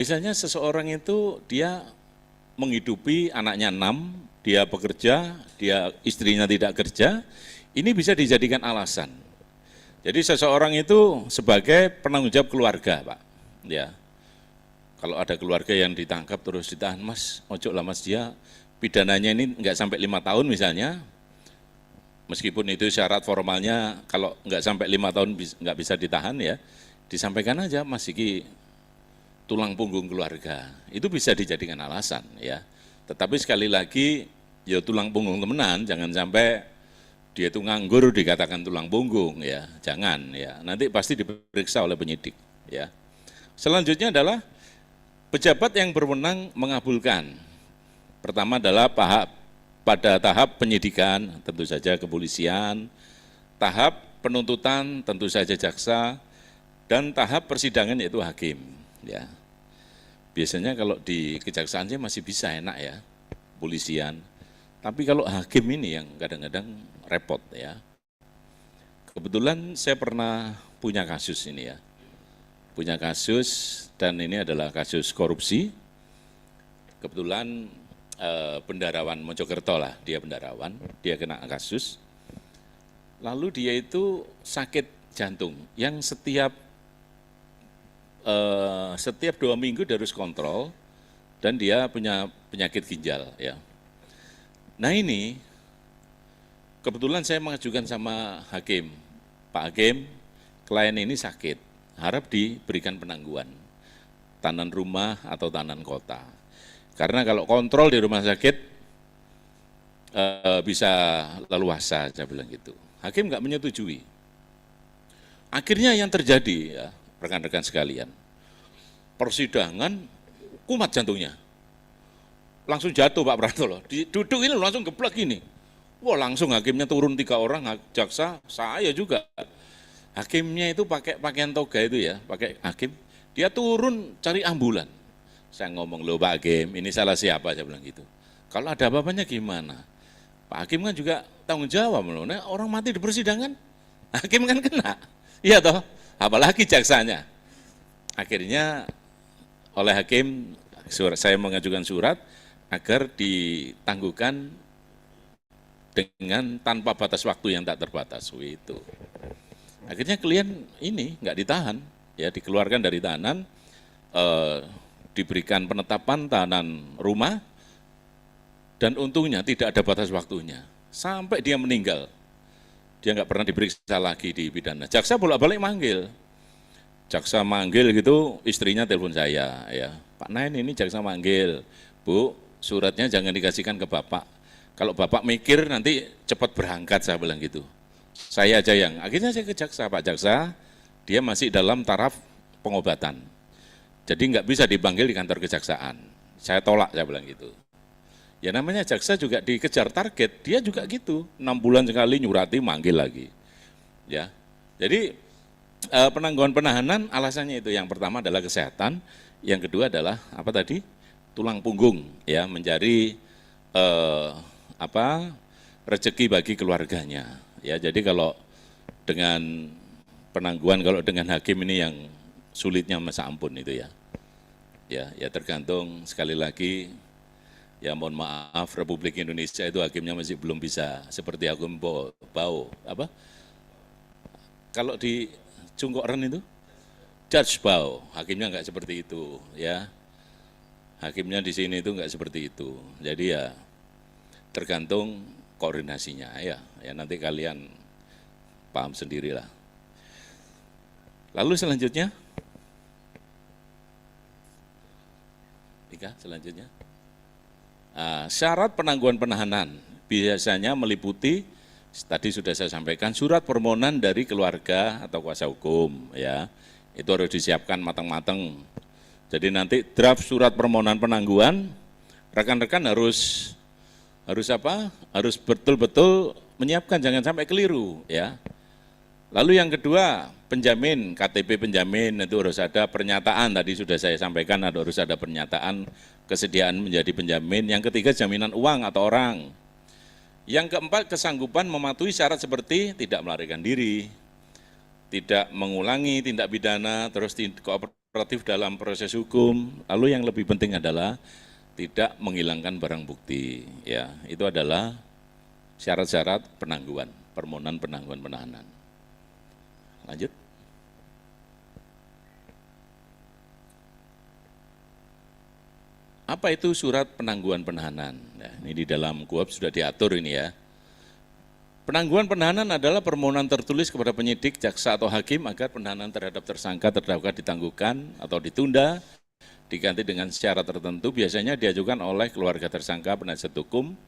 Misalnya seseorang itu dia menghidupi anaknya 6, dia bekerja, dia istrinya tidak kerja, ini bisa dijadikan alasan. Jadi seseorang itu sebagai penanggung jawab keluarga, Pak. Ya, kalau ada keluarga yang ditangkap terus ditahan, Mas, ojo lah Mas, dia pidananya ini nggak sampai 5 tahun misalnya, meskipun itu syarat formalnya kalau nggak sampai 5 tahun nggak bisa ditahan ya, disampaikan aja Mas Iki tulang punggung keluarga, itu bisa dijadikan alasan ya. Tetapi sekali lagi, ya tulang punggung temenan, jangan sampai dia itu nganggur dikatakan tulang punggung ya, jangan ya. Nanti pasti diperiksa oleh penyidik ya. Selanjutnya adalah pejabat yang berwenang mengabulkan. Pertama adalah pada tahap penyidikan, tentu saja kepolisian, tahap penuntutan, tentu saja jaksa, dan tahap persidangan yaitu hakim ya. Biasanya kalau di kejaksaan sih masih bisa enak ya, polisian. Tapi kalau hakim ini yang kadang-kadang repot ya. Kebetulan saya pernah punya kasus ini ya. Punya kasus dan ini adalah kasus korupsi. Kebetulan bendarawan Mojokerto lah, dia bendarawan, dia kena kasus. Lalu dia itu sakit jantung yang setiap 2 minggu dia harus kontrol dan dia punya penyakit ginjal ya. Nah ini kebetulan saya mengajukan sama hakim, Pak Hakim, klien ini sakit, harap diberikan penangguhan, tahanan rumah atau tahanan kota. Karena kalau kontrol di rumah sakit bisa leluasa, saya bilang gitu. Hakim nggak menyetujui. Akhirnya yang terjadi ya, rekan-rekan sekalian, persidangan kumat jantungnya, langsung jatuh Pak Pratolo, duduk ini langsung geblek gini, wah langsung hakimnya turun 3 orang, jaksa, saya juga, hakimnya itu pakai pakaian toga itu ya, pakai hakim, dia turun cari ambulan, saya ngomong loh Pak Hakim, ini salah siapa, saya bilang gitu, kalau ada apa-apanya gimana, Pak Hakim kan juga tanggung jawab loh, nah, orang mati di persidangan, hakim kan kena, iya toh, apalagi jaksanya. Akhirnya oleh hakim saya mengajukan surat agar ditangguhkan dengan tanpa batas waktu yang tak terbatas. Itu. Akhirnya klien ini nggak ditahan, ya dikeluarkan dari tahanan, diberikan penetapan tahanan rumah, dan untungnya tidak ada batas waktunya sampai dia meninggal. Dia nggak pernah diperiksa lagi di pidana. Jaksa bolak-balik manggil. Jaksa manggil gitu, istrinya telepon saya, ya Pak Nain ini jaksa manggil, Bu, suratnya jangan dikasihkan ke Bapak. Kalau Bapak mikir nanti cepat berangkat, saya bilang gitu. Saya aja yang, akhirnya saya ke jaksa, Pak Jaksa, dia masih dalam taraf pengobatan. Jadi nggak bisa dipanggil di kantor kejaksaan. Saya tolak, saya bilang gitu. Ya namanya jaksa juga dikejar target, dia juga gitu, 6 bulan sekali nyurati manggil lagi. Ya, jadi penangguhan penahanan alasannya itu, yang pertama adalah kesehatan, yang kedua adalah apa tadi, tulang punggung, ya mencari rezeki bagi keluarganya. Ya jadi kalau dengan penangguhan, kalau dengan hakim ini yang sulitnya masa ampun itu ya. Ya tergantung sekali lagi. Ya mohon maaf, Republik Indonesia itu hakimnya masih belum bisa seperti Hakim Bau, apa? Kalau di Cungkoren itu, Judge Bau, hakimnya nggak seperti itu, ya. Hakimnya di sini itu nggak seperti itu. Jadi ya tergantung koordinasinya, ya nanti kalian paham sendirilah. Lalu selanjutnya, selanjutnya. Syarat penangguhan penahanan biasanya meliputi, tadi sudah saya sampaikan, surat permohonan dari keluarga atau kuasa hukum, ya itu harus disiapkan matang-matang. Jadi nanti draft surat permohonan penangguhan, rekan-rekan harus Harus betul-betul menyiapkan, jangan sampai keliru, ya. Lalu yang kedua, penjamin, KTP penjamin itu harus ada pernyataan, tadi sudah saya sampaikan, harus ada pernyataan kesediaan menjadi penjamin. Yang ketiga, jaminan uang atau orang. Yang keempat, kesanggupan mematuhi syarat seperti tidak melarikan diri, tidak mengulangi tindak pidana, terus kooperatif dalam proses hukum. Lalu yang lebih penting adalah tidak menghilangkan barang bukti. Ya, itu adalah syarat-syarat penangguhan, permohonan penangguhan penahanan. Lanjut. Apa itu surat penangguhan penahanan? Nah, ini di dalam KUHP sudah diatur ini ya. Penangguhan penahanan adalah permohonan tertulis kepada penyidik, jaksa atau hakim agar penahanan terhadap tersangka terdakwa ditangguhkan atau ditunda, diganti dengan syarat tertentu, biasanya diajukan oleh keluarga tersangka, penasihat hukum,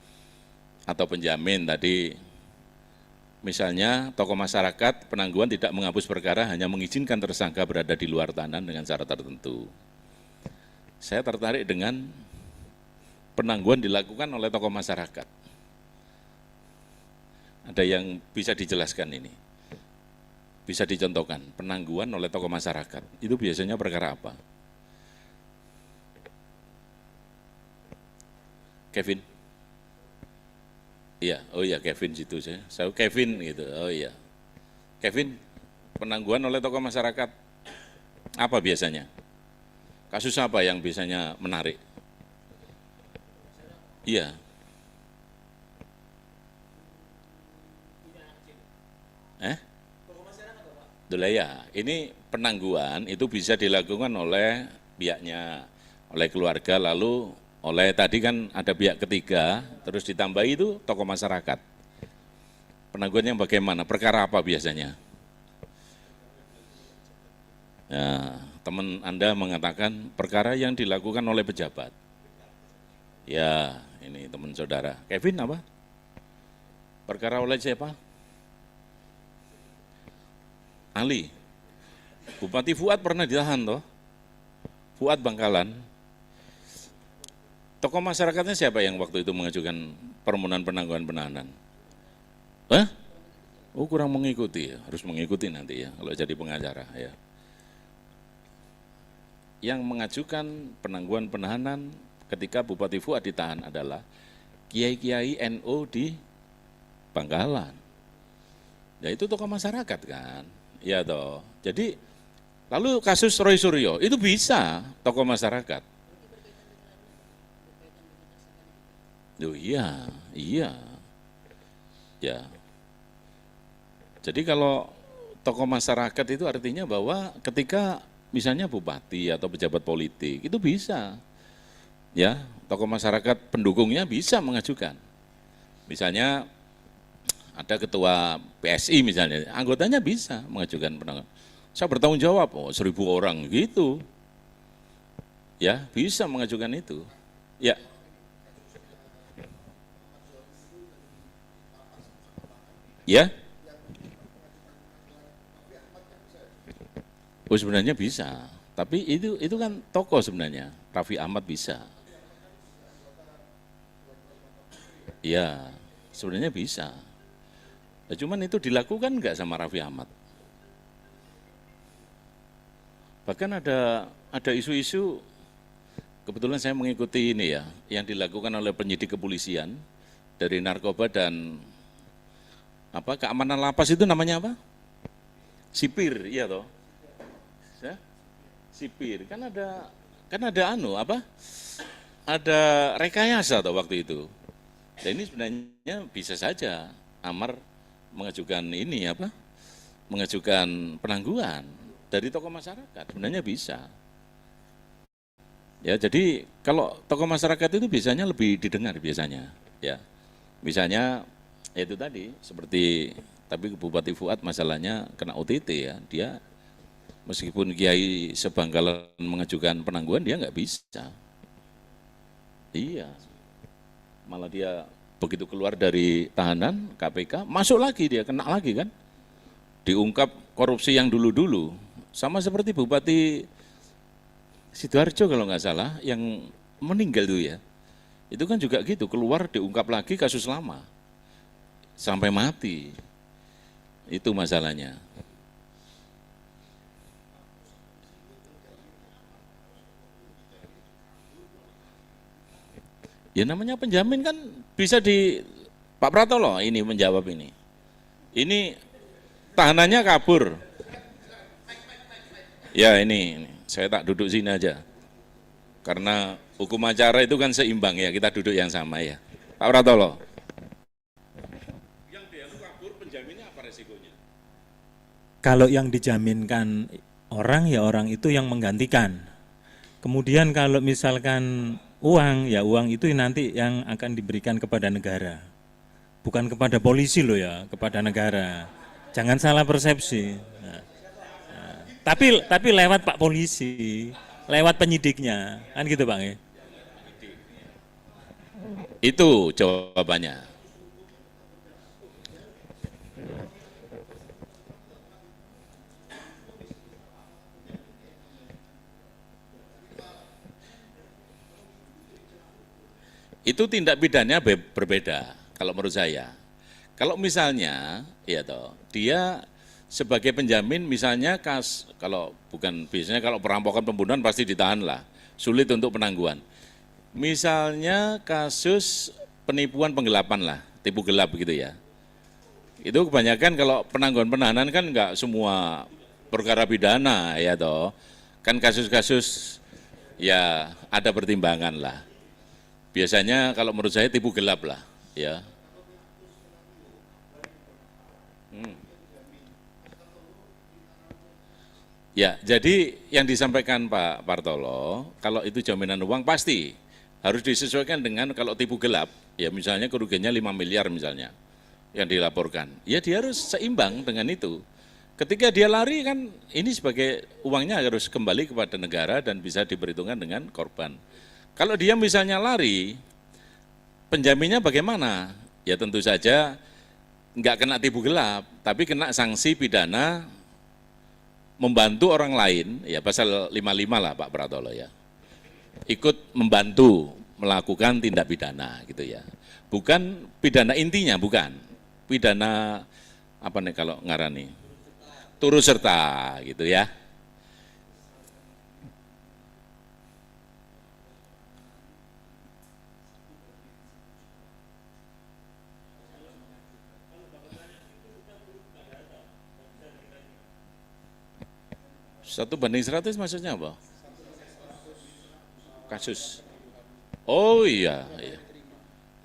atau penjamin tadi. Misalnya tokoh masyarakat penangguhan tidak menghapus perkara, hanya mengizinkan tersangka berada di luar tahanan dengan syarat tertentu. Saya tertarik dengan penangguhan dilakukan oleh tokoh masyarakat. Ada yang bisa dijelaskan ini? Bisa dicontohkan, penangguhan oleh tokoh masyarakat, itu biasanya perkara apa? Kevin? Iya, oh iya Kevin situ saya Kevin gitu, oh iya. Kevin, penangguhan oleh tokoh masyarakat, apa biasanya? Kasus apa yang biasanya menarik? Iya. Ya, ini penangguhan itu bisa dilakukan oleh pihaknya, oleh keluarga, lalu oleh tadi kan ada pihak ketiga, terus ditambah itu tokoh masyarakat. Penangguhan yang bagaimana? Perkara apa biasanya? Nah, teman Anda mengatakan perkara yang dilakukan oleh pejabat. Ya, ini teman saudara. Kevin apa? Perkara oleh siapa? Ali. Bupati Fuad pernah ditahan toh? Fuad Bangkalan. Tokoh masyarakatnya siapa yang waktu itu mengajukan permohonan penangguhan penahanan? Hah? Oh kurang mengikuti ya, harus mengikuti nanti ya kalau jadi pengacara ya. Yang mengajukan penangguhan penahanan ketika Bupati Fuad ditahan adalah kiai-kiai NU di Bangkalan. Ya itu tokoh masyarakat kan. Ya toh. Jadi lalu kasus Roy Suryo itu bisa tokoh masyarakat. Oh iya, iya. Ya. Jadi kalau tokoh masyarakat itu artinya bahwa ketika misalnya bupati atau pejabat politik itu bisa. Ya, tokoh masyarakat pendukungnya bisa mengajukan. Misalnya ada ketua PSI misalnya, anggotanya bisa mengajukan penangguhan. Saya bertanggung jawab, 1.000 orang gitu. Ya, bisa mengajukan itu. Ya. Ya. Oh sebenarnya bisa, tapi itu kan tokoh sebenarnya, Raffi Ahmad bisa. Ya, sebenarnya bisa. Nah, cuman itu dilakukan enggak sama Raffi Ahmad? Bahkan ada isu-isu, kebetulan saya mengikuti ini ya, yang dilakukan oleh penyidik kepolisian dari narkoba dan keamanan lapas itu namanya apa? Sipir, iya toh. Ya? Sipir, kan ada ada rekayasa toh waktu itu. Dan ini sebenarnya bisa saja Amar mengajukan ini mengajukan penangguhan dari tokoh masyarakat, sebenarnya bisa. Ya, jadi kalau tokoh masyarakat itu biasanya lebih didengar biasanya, ya. Misalnya itu tadi seperti tapi Bupati Fuad masalahnya kena OTT ya, dia meskipun Kiai Sebangkalan mengajukan penangguhan dia nggak bisa. Iya. Malah dia begitu keluar dari tahanan KPK, masuk lagi dia, kena lagi kan. Diungkap korupsi yang dulu-dulu. Sama seperti Bupati Sidoarjo kalau nggak salah, yang meninggal itu ya. Itu kan juga gitu, keluar diungkap lagi kasus lama. Sampai mati. Itu masalahnya. Ya namanya penjamin kan bisa Pak Pratolo ini menjawab ini. Ini tahanannya kabur. Ya ini. saya tak duduk sini aja. Karena hukum acara itu kan seimbang ya, kita duduk yang sama ya. Pak Pratolo. Yang dia kabur, penjaminnya apa resikonya? Kalau yang dijaminkan orang, ya orang itu yang menggantikan. Kemudian kalau misalkan uang, ya uang itu nanti yang akan diberikan kepada negara. Bukan kepada polisi loh ya, kepada negara. Jangan salah persepsi. Tapi lewat Pak Polisi, lewat penyidiknya, kan gitu Bang ya? Itu jawabannya. Itu tindak pidana berbeda kalau menurut saya. Kalau misalnya, ya toh, dia sebagai penjamin misalnya kalau bukan biasanya kalau perampokan pembunuhan pasti ditahan lah, sulit untuk penangguhan. Misalnya kasus penipuan penggelapan lah, tipu gelap gitu ya. Itu kebanyakan kalau penangguhan penahanan kan enggak semua perkara pidana ya toh. Kan kasus-kasus ya ada pertimbangan lah. Biasanya kalau menurut saya tipu gelap lah ya. Ya, jadi yang disampaikan Pak Partolo, kalau itu jaminan uang pasti harus disesuaikan dengan kalau tipu gelap, ya misalnya kerugiannya 5 miliar misalnya yang dilaporkan. Ya dia harus seimbang dengan itu. Ketika dia lari kan ini sebagai uangnya harus kembali kepada negara dan bisa diperhitungkan dengan korban. Kalau dia misalnya lari, penjaminnya bagaimana? Ya tentu saja nggak kena tipu gelap, tapi kena sanksi pidana membantu orang lain, ya pasal 55 lah Pak Pratolo ya, ikut membantu melakukan tindak pidana gitu ya. Bukan pidana intinya, bukan. Pidana apa nih kalau ngarani? Turut serta gitu ya. Satu banding 100 maksudnya apa? Kasus. Oh iya, iya.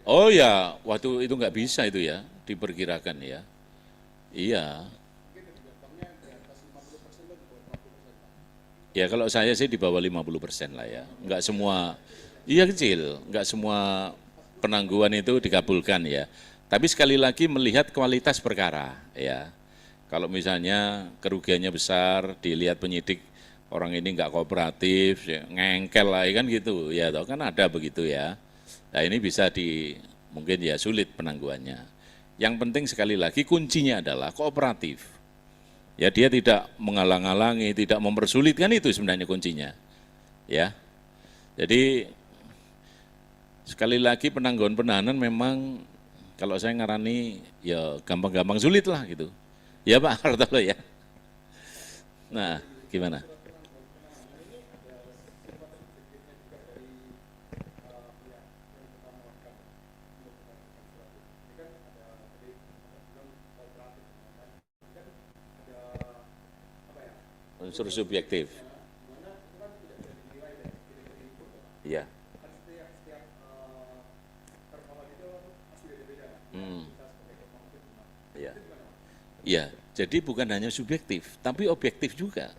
Oh ya, waktu itu nggak bisa itu ya, diperkirakan ya. Iya. Ya kalau saya sih di bawah 50% lah ya. Nggak semua, iya kecil, nggak semua penangguhan itu dikabulkan ya. Tapi sekali lagi melihat kualitas perkara ya. Kalau misalnya kerugiannya besar, dilihat penyidik orang ini nggak kooperatif, ya, ngengkel lah kan gitu, ya toh kan ada begitu ya. Nah ini bisa mungkin ya sulit penangguhannya. Yang penting sekali lagi kuncinya adalah kooperatif. Ya dia tidak menghalang-halangi, tidak mempersulit, kan itu sebenarnya kuncinya. Ya, jadi sekali lagi penangguhan penahanan memang kalau saya ngarani ya gampang-gampang sulit lah gitu. Ya Pak Hartolo ya. Nah, gimana? Unsur subjektif. Iya. Iya. Iya, jadi bukan hanya subjektif, tapi objektif juga.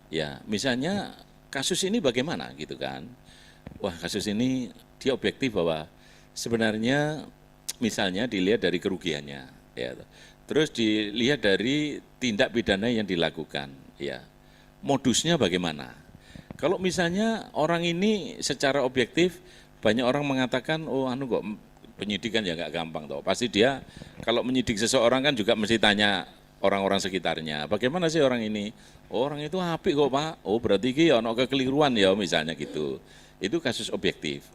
Ya, misalnya kasus ini bagaimana gitu kan? Wah, kasus ini dia objektif bahwa sebenarnya misalnya dilihat dari kerugiannya, ya. Terus dilihat dari tindak pidana yang dilakukan, ya. Modusnya bagaimana? Kalau misalnya orang ini secara objektif banyak orang mengatakan, oh anu kok penyidikan ya nggak gampang toh. Pasti dia kalau menyidik seseorang kan juga mesti tanya orang-orang sekitarnya. Bagaimana sih orang ini? Oh, orang itu apik kok Pak. Oh berarti ki ono kekeliruan ya misalnya gitu. Itu kasus objektif,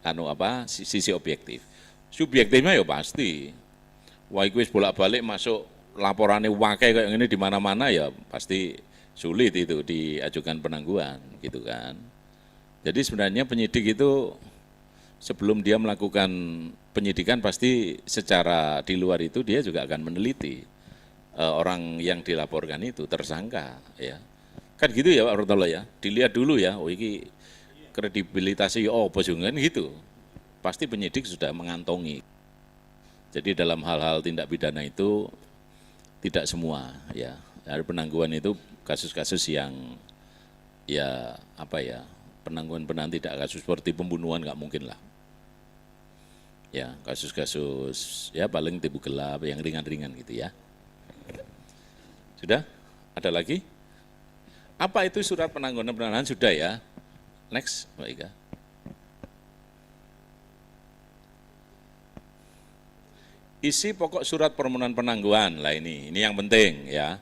sisi objektif. Subjektifnya ya pasti. Wah iku wis bolak-balik masuk laporannya wakai kayak ini di mana-mana ya pasti sulit itu diajukan penangguhan gitu kan. Jadi sebenarnya penyidik itu sebelum dia melakukan penyidikan pasti secara di luar itu dia juga akan meneliti orang yang dilaporkan itu tersangka ya. Kan gitu ya Pak Rotolo ya, dilihat dulu ya, oh ini kredibilitasnya oh apa juga kan gitu. Pasti penyidik sudah mengantongi. Jadi dalam hal-hal tindak pidana itu tidak semua ya. Dari penangguhan itu kasus-kasus yang ya apa ya, penangguhan tidak kasus seperti pembunuhan nggak mungkin lah. Ya kasus-kasus ya paling tipu gelap yang ringan-ringan gitu ya. Sudah? Ada lagi? Apa itu surat penangguhan penahanan? Sudah ya. Next, Mbak Ika. Isi pokok surat permohonan penangguhan, lah ini yang penting ya.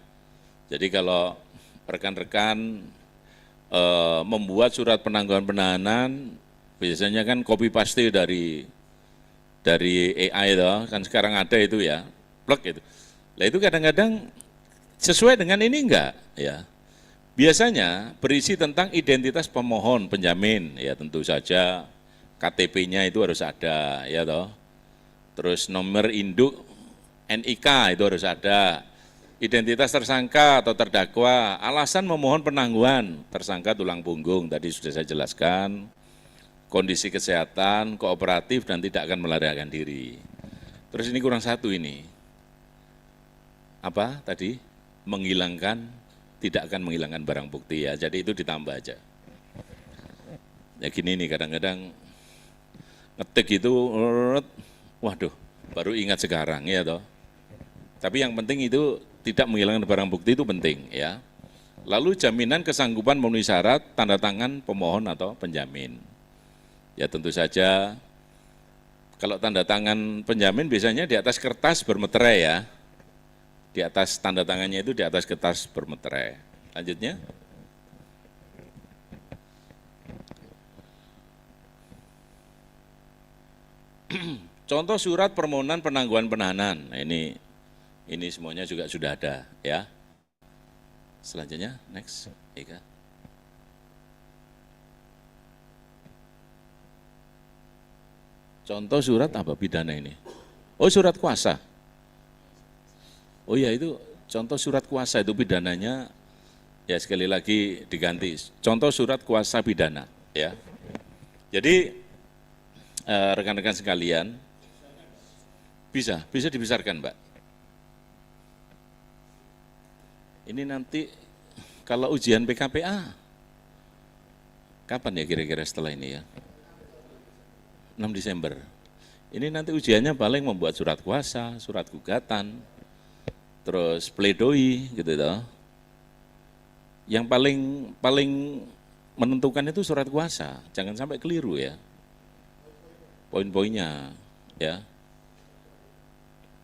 Jadi kalau rekan-rekan membuat surat penangguhan penahanan, biasanya kan copy paste dari AI itu, kan sekarang ada itu ya, plug itu. Lah itu kadang-kadang sesuai dengan ini enggak ya. Biasanya berisi tentang identitas pemohon penjamin, ya tentu saja KTP-nya itu harus ada ya toh. Terus nomor induk NIK itu harus ada, identitas tersangka atau terdakwa, alasan memohon penangguhan, tersangka tulang punggung, tadi sudah saya jelaskan, kondisi kesehatan, kooperatif dan tidak akan melarikan diri. Terus ini kurang satu ini, apa tadi? Menghilangkan, tidak akan menghilangkan barang bukti ya, jadi itu ditambah aja. Ya gini nih kadang-kadang ngetik itu, waduh, baru ingat sekarang ya toh. Tapi yang penting itu tidak menghilangkan barang bukti itu penting ya. Lalu jaminan kesanggupan memenuhi syarat tanda tangan pemohon atau penjamin. Ya tentu saja kalau tanda tangan penjamin biasanya di atas kertas bermeterai ya. Di atas tanda tangannya itu di atas kertas bermeterai. Lanjutnya. Contoh surat permohonan penangguhan penahanan. Nah, ini semuanya juga sudah ada ya. Selanjutnya next, Eka. Contoh surat apa pidana ini? Oh surat kuasa. Oh ya itu contoh surat kuasa itu pidananya ya sekali lagi diganti. Contoh surat kuasa pidana ya. Jadi rekan-rekan sekalian, bisa dibesarkan Mbak. Ini nanti kalau ujian PKPA, kapan ya kira-kira setelah ini ya? 6 Desember. Ini nanti ujiannya paling membuat surat kuasa, surat gugatan, terus pledoi gitu toh. Yang paling menentukan itu surat kuasa, jangan sampai keliru ya. Poin-poinnya ya.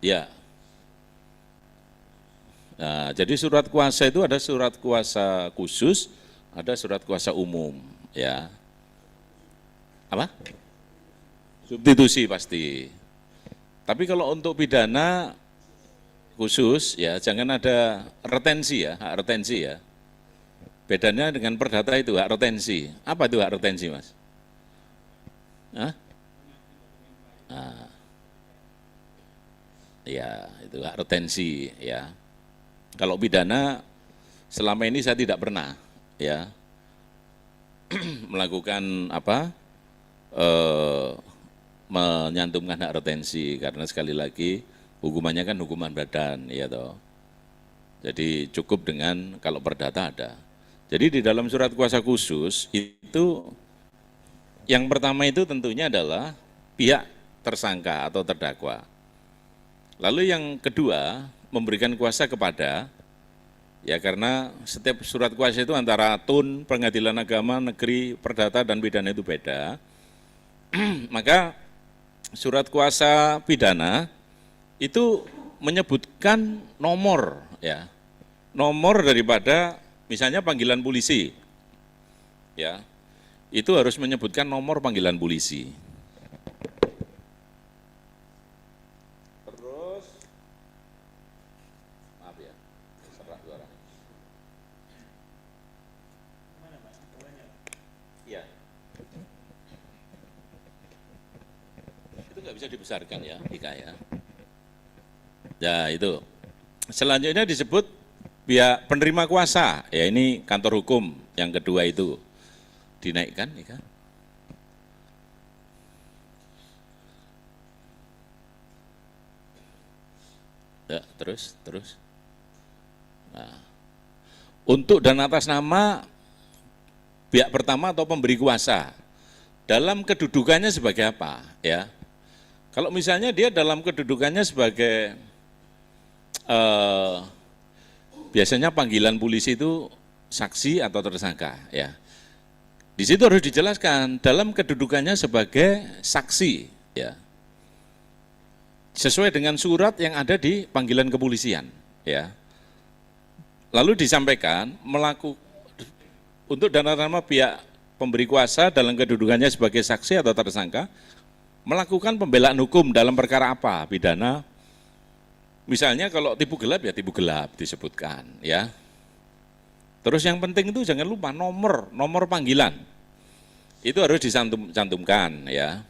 Ya. Nah, jadi surat kuasa itu ada surat kuasa khusus, ada surat kuasa umum, ya. Apa? Substitusi pasti. Tapi kalau untuk pidana khusus, ya jangan ada retensi ya, hak retensi ya. Bedanya dengan perdata itu hak retensi. Apa itu hak retensi, Mas? Hah? Nah, ya itu hak retensi ya. Kalau pidana selama ini saya tidak pernah ya melakukan apa menyantumkan hak retensi karena sekali lagi hukumannya kan hukuman badan ya toh. Jadi cukup dengan kalau perdata ada. Jadi di dalam surat kuasa khusus itu yang pertama itu tentunya adalah pihak tersangka atau terdakwa. Lalu yang kedua memberikan kuasa kepada, ya karena setiap surat kuasa itu antara tun, pengadilan agama, negeri, perdata, dan pidana itu beda, maka surat kuasa pidana itu menyebutkan nomor, ya nomor daripada misalnya panggilan polisi, ya itu harus menyebutkan nomor panggilan polisi. Bisa dibesarkan ya, Ika ya. Ya itu. Selanjutnya disebut pihak penerima kuasa, ya ini kantor hukum yang kedua itu dinaikkan, ya kan? Ya, terus. Nah, untuk dan atas nama pihak pertama atau pemberi kuasa, dalam kedudukannya sebagai apa? Ya, kalau misalnya dia dalam kedudukannya sebagai biasanya panggilan polisi itu saksi atau tersangka, ya. Di situ harus dijelaskan dalam kedudukannya sebagai saksi, ya. Sesuai dengan surat yang ada di panggilan kepolisian, ya. Lalu disampaikan untuk dan atas nama pihak pemberi kuasa dalam kedudukannya sebagai saksi atau tersangka melakukan pembelaan hukum dalam perkara apa, pidana. Misalnya kalau tipu gelap ya tipu gelap disebutkan, ya. Terus yang penting itu jangan lupa nomor panggilan. Itu harus dicantumkan, ya.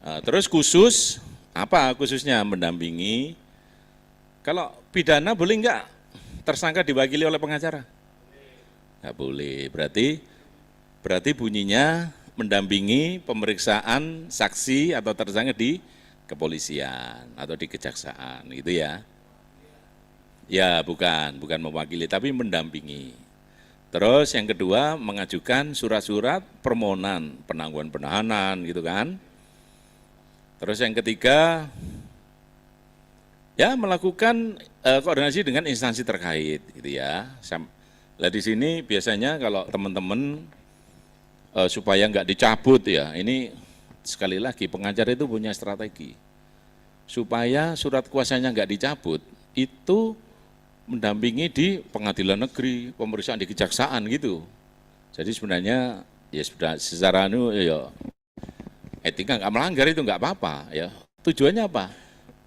Nah, terus khusus apa khususnya mendampingi. Kalau pidana boleh enggak tersangka diwakili oleh pengacara? Enggak boleh. Berarti bunyinya mendampingi pemeriksaan saksi atau tersangka di kepolisian atau di kejaksaan, gitu ya. Ya, bukan mewakili tapi mendampingi. Terus yang kedua mengajukan surat-surat permohonan penangguhan penahanan, gitu kan. Terus yang ketiga, ya melakukan koordinasi dengan instansi terkait, gitu ya. Nah di sini biasanya kalau teman-teman supaya nggak dicabut ya, ini sekali lagi pengacara itu punya strategi. Supaya surat kuasanya nggak dicabut, itu mendampingi di pengadilan negeri, pemeriksaan di kejaksaan gitu. Jadi sebenarnya ya sudah secara ya etika nggak melanggar itu nggak apa-apa ya. Tujuannya apa?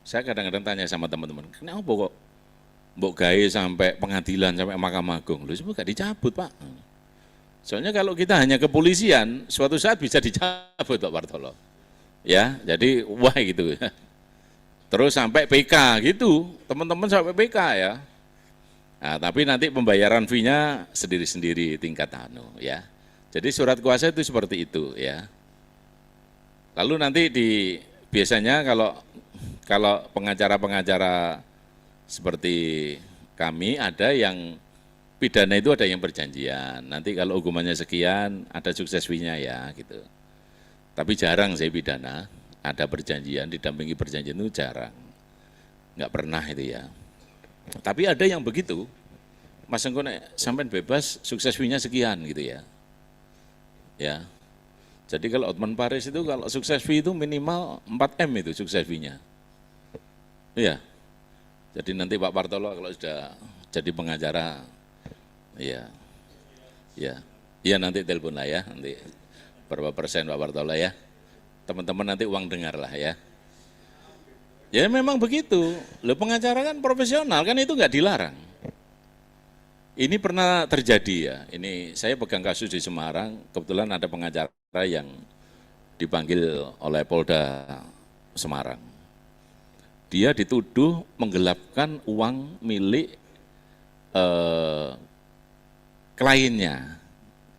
Saya kadang-kadang tanya sama teman-teman, kenapa kok mbok gawe sampai pengadilan sampai Mahkamah Agung? Loh, semua nggak dicabut Pak. Soalnya kalau kita hanya kepolisian, suatu saat bisa dicabut Pak Bartolo. Ya, jadi wah gitu ya. Terus sampai PK gitu, teman-teman sampai PK ya. Nah, tapi nanti pembayaran fee-nya sendiri-sendiri tingkat ya. Jadi surat kuasa itu seperti itu ya. Lalu nanti biasanya kalau pengacara-pengacara seperti kami ada yang pidana itu ada yang perjanjian. Nanti kalau hukumannya sekian ada sukses fee-nya ya gitu. Tapi jarang saya pidana ada perjanjian, didampingi perjanjian itu jarang. Nggak pernah itu ya. Tapi ada yang begitu, Mas Engko sampai bebas sukses fee-nya sekian gitu ya. Ya. Jadi kalau Otman Paris itu kalau sukses fee itu minimal 4M itu sukses fee-nya. Iya. Jadi nanti Pak Bartolo kalau sudah jadi pengacara, iya. Ya. Iya nanti telepon lah ya, nanti berapa persen Pak Bartolo ya. Teman-teman nanti uang dengar lah ya. Ya memang begitu. Lo pengacara kan profesional kan itu nggak dilarang. Ini pernah terjadi ya. Ini saya pegang kasus di Semarang. Kebetulan ada pengacara yang dipanggil oleh Polda Semarang. Dia dituduh menggelapkan uang milik kliennya.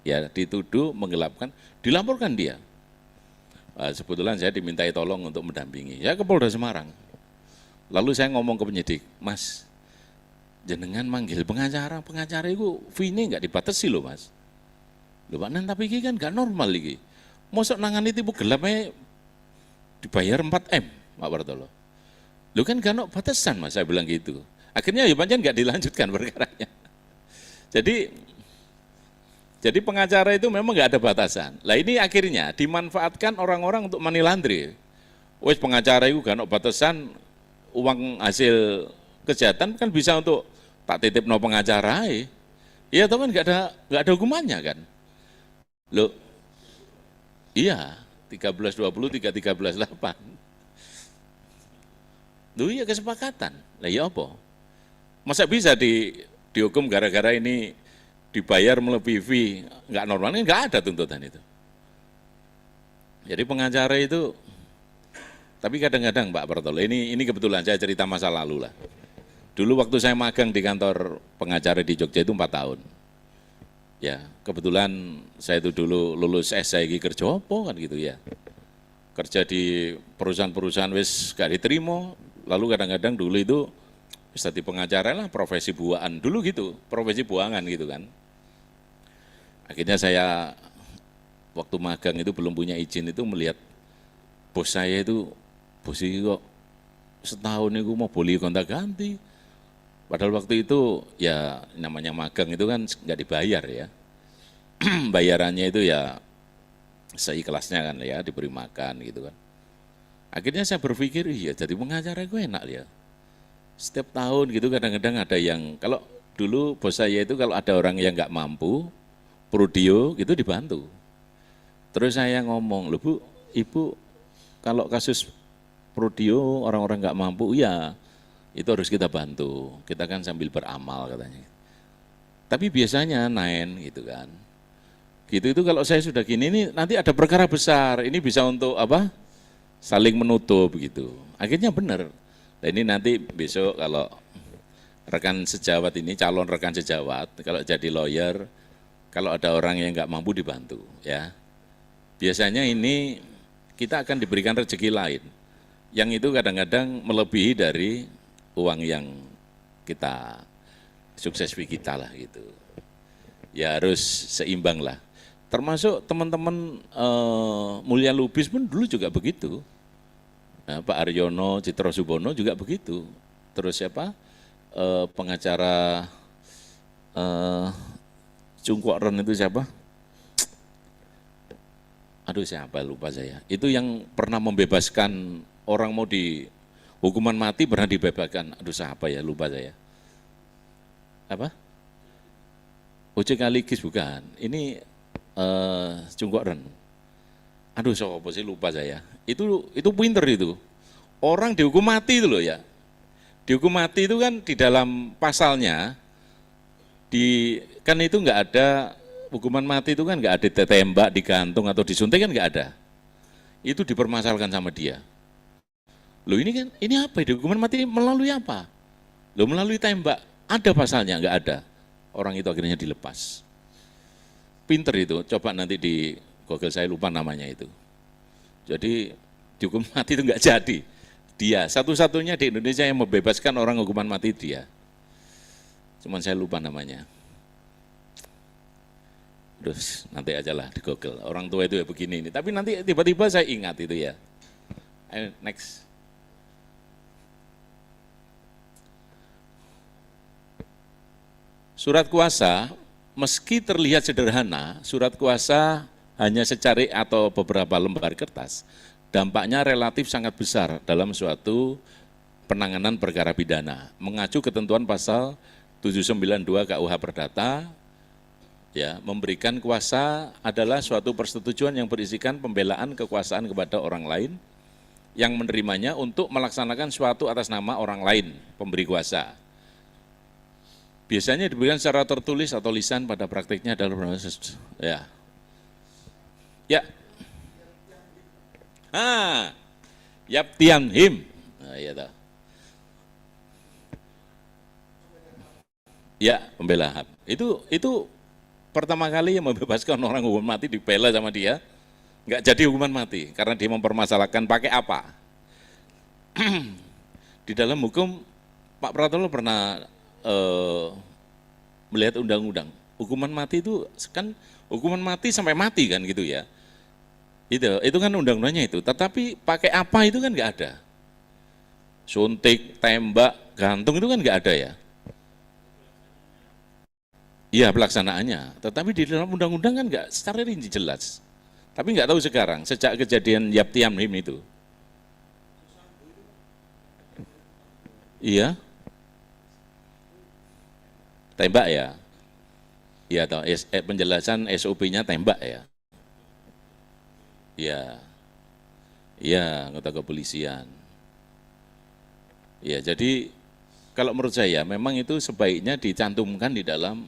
Ya dituduh menggelapkan, dilaporkan dia. Sebetulnya saya dimintai tolong untuk mendampingi, ya ke Polda Semarang. Lalu saya ngomong ke penyidik, Mas, jenengan manggil pengacara itu fee-nya nggak dibatasi loh Mas. Loh Pak, tapi ini kan nggak normal ini. Mosok nangani tipu gelapnya dibayar 4M, Pak Bartolo. Loh kan nggak ada batasan Mas, saya bilang gitu. Akhirnya ya pancen nggak dilanjutkan perkaranya. Jadi pengacara itu memang nggak ada batasan. Lah ini akhirnya dimanfaatkan orang-orang untuk money laundry. Wes pengacara itu nggak ada batasan, uang hasil kejahatan kan bisa untuk tak titip no pengacara. Iya, tapi kan nggak ada hukumannya kan. Loh, iya 1320 1318. Loh iya kesepakatan. Lah ya apa? Masa bisa dihukum gara-gara ini dibayar melebihi fee, nggak normal, nggak ada tuntutan itu. Jadi pengacara itu, tapi kadang-kadang Pak Bartolo, ini kebetulan saya cerita masa lalu lah. Dulu waktu saya magang di kantor pengacara di Jogja itu 4 tahun. Ya, kebetulan saya itu dulu lulus S, saya kerja apa kan gitu ya. Kerja di perusahaan-perusahaan wis gak diterima, lalu kadang-kadang dulu itu wis dadi pengacara lah, profesi buaan dulu gitu, profesi buangan gitu kan. Akhirnya saya waktu magang itu belum punya izin itu melihat bos saya itu, bos ini kok setahun itu mau boleh gonta-ganti. Padahal waktu itu ya namanya magang itu kan nggak dibayar ya. Bayarannya itu ya seikhlasnya kan ya, diberi makan gitu kan. Akhirnya saya berpikir, iya jadi pengacara gue enak ya. Setiap tahun gitu kadang-kadang ada yang, kalau dulu bos saya itu kalau ada orang yang nggak mampu, prodio gitu dibantu. Terus saya ngomong, loh Bu, Ibu kalau kasus prodio orang-orang nggak mampu, ya itu harus kita bantu, kita kan sambil beramal katanya. Tapi biasanya gitu kan. Gitu itu kalau saya sudah gini, ini nanti ada perkara besar, ini bisa untuk apa? Saling menutup gitu. Akhirnya benar. Nah ini nanti besok kalau rekan sejawat ini, calon rekan sejawat, kalau jadi lawyer, kalau ada orang yang nggak mampu dibantu ya. Biasanya ini kita akan diberikan rezeki lain, yang itu kadang-kadang melebihi dari uang yang kita sukses kita lah gitu. Ya harus seimbang lah. Termasuk teman-teman Mulia Lubis pun dulu juga begitu. Nah, Pak Aryono, Citra Subono juga begitu. Terus siapa? Pengacara Cungkuak Ren itu siapa? Aduh siapa lupa saya. Itu yang pernah membebaskan orang mau di hukuman mati pernah dibebaskan. Aduh siapa ya, lupa saya. Apa? Ucek Aligis bukan. Ini Cungkuak Ren. Aduh siapa sih lupa saya. Itu pinter itu. Orang dihukum mati itu loh ya. Dihukum mati itu kan di dalam pasalnya kan itu nggak ada hukuman mati itu kan nggak ada ditembak, digantung atau disuntik kan nggak ada. Itu dipermasalahkan sama dia. Loh ini kan, ini apa? Hukuman mati melalui apa? Loh melalui tembak, ada pasalnya, nggak ada. Orang itu akhirnya dilepas. Pinter itu, coba nanti di Google saya lupa namanya itu. Jadi dihukum mati itu nggak jadi. Dia, satu-satunya di Indonesia yang membebaskan orang hukuman mati dia. Cuman saya lupa namanya. Terus nanti aja lah di Google, orang tua itu ya begini ini. Tapi nanti tiba-tiba saya ingat itu ya. Ayo next. Surat kuasa, meski terlihat sederhana, surat kuasa hanya secari atau beberapa lembar kertas, dampaknya relatif sangat besar dalam suatu penanganan perkara pidana. Mengacu ketentuan pasal 792 KUH Perdata, ya, memberikan kuasa adalah suatu persetujuan yang berisikan pembelaan kekuasaan kepada orang lain yang menerimanya untuk melaksanakan suatu atas nama orang lain, pemberi kuasa. Biasanya diberikan secara tertulis atau lisan, pada praktiknya adalah ya. Ya. Yaptian him. Nah, iya toh. Ya, pembela HAM. Itu pertama kali yang membebaskan orang hukuman mati dibela sama dia, nggak jadi hukuman mati karena dia mempermasalahkan pakai apa. Di dalam hukum Pak Pratolo pernah melihat undang-undang hukuman mati itu kan hukuman mati sampai mati kan gitu ya. Itu kan undang-undangnya itu, tetapi pakai apa itu kan nggak ada. Suntik, tembak, gantung itu kan nggak ada ya. Iya pelaksanaannya, tetapi di dalam undang-undang kan nggak secara rinci jelas. Tapi nggak tahu sekarang, sejak kejadian Yaptian Him itu. Iya. Tembak ya. Iya toh, penjelasan SOP-nya tembak ya. Iya. Iya, anggota kepolisian. Ya, jadi kalau menurut saya memang itu sebaiknya dicantumkan di dalam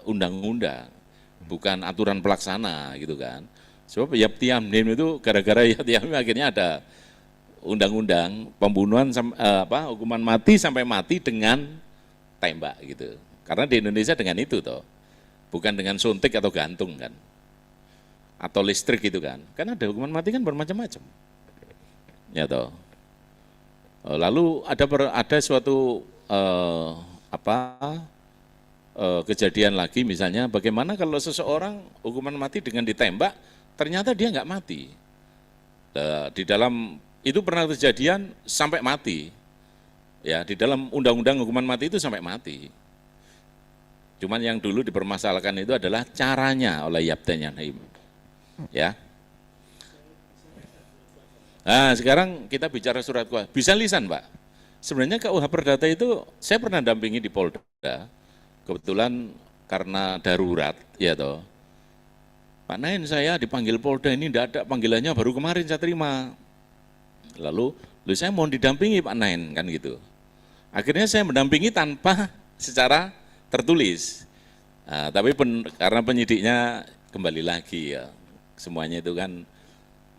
undang-undang, bukan aturan pelaksana gitu kan. Sebab Yaptian Him itu gara-gara Yaptian Him akhirnya ada undang-undang pembunuhan hukuman mati sampai mati dengan tembak gitu. Karena di Indonesia dengan itu toh, bukan dengan suntik atau gantung kan, atau listrik gitu kan. Kan ada hukuman mati kan bermacam-macam, ya toh. Lalu ada suatu kejadian lagi, misalnya bagaimana kalau seseorang hukuman mati dengan ditembak, ternyata dia nggak mati. Di dalam itu pernah kejadian sampai mati, ya di dalam undang-undang hukuman mati itu sampai mati. Cuman yang dulu dipermasalahkan itu adalah caranya oleh Yapten Yanhaim, ya. Nah sekarang kita bicara surat kuasa, bisa lisan Pak. Sebenarnya KUH Perdata itu saya pernah dampingi di Polda, kebetulan karena darurat, ya toh. Pak Nain saya dipanggil Polda ini tidak ada panggilannya, baru kemarin saya terima. Lalu saya mau didampingi Pak Nain kan gitu. Akhirnya saya mendampingi tanpa secara tertulis. Nah, tapi karena penyidiknya kembali lagi ya, semuanya itu kan,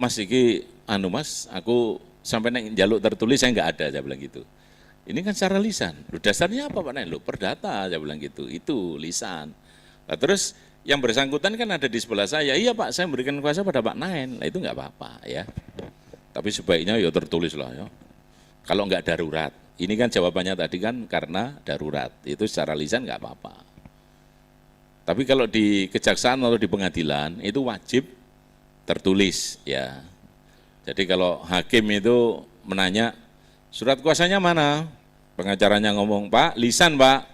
Mas iki Mas, aku sampai jaluk tertulis saya nggak ada, saya bilang gitu. Ini kan secara lisan. Loh, dasarnya apa Pak Nain? Loh, perdata, saya bilang gitu. Itu lisan. Nah, terus yang bersangkutan kan ada di sebelah saya. Iya Pak, saya memberikan kuasa pada Pak Nain. Nah, itu nggak apa-apa ya. Tapi sebaiknya ya tertulis lah ya. Kalau nggak darurat. Ini kan jawabannya tadi kan karena darurat. Itu secara lisan nggak apa-apa. Tapi kalau di kejaksaan atau di pengadilan itu wajib tertulis ya. Jadi kalau hakim itu menanya, surat kuasanya mana? Pengacaranya ngomong, Pak, lisan Pak.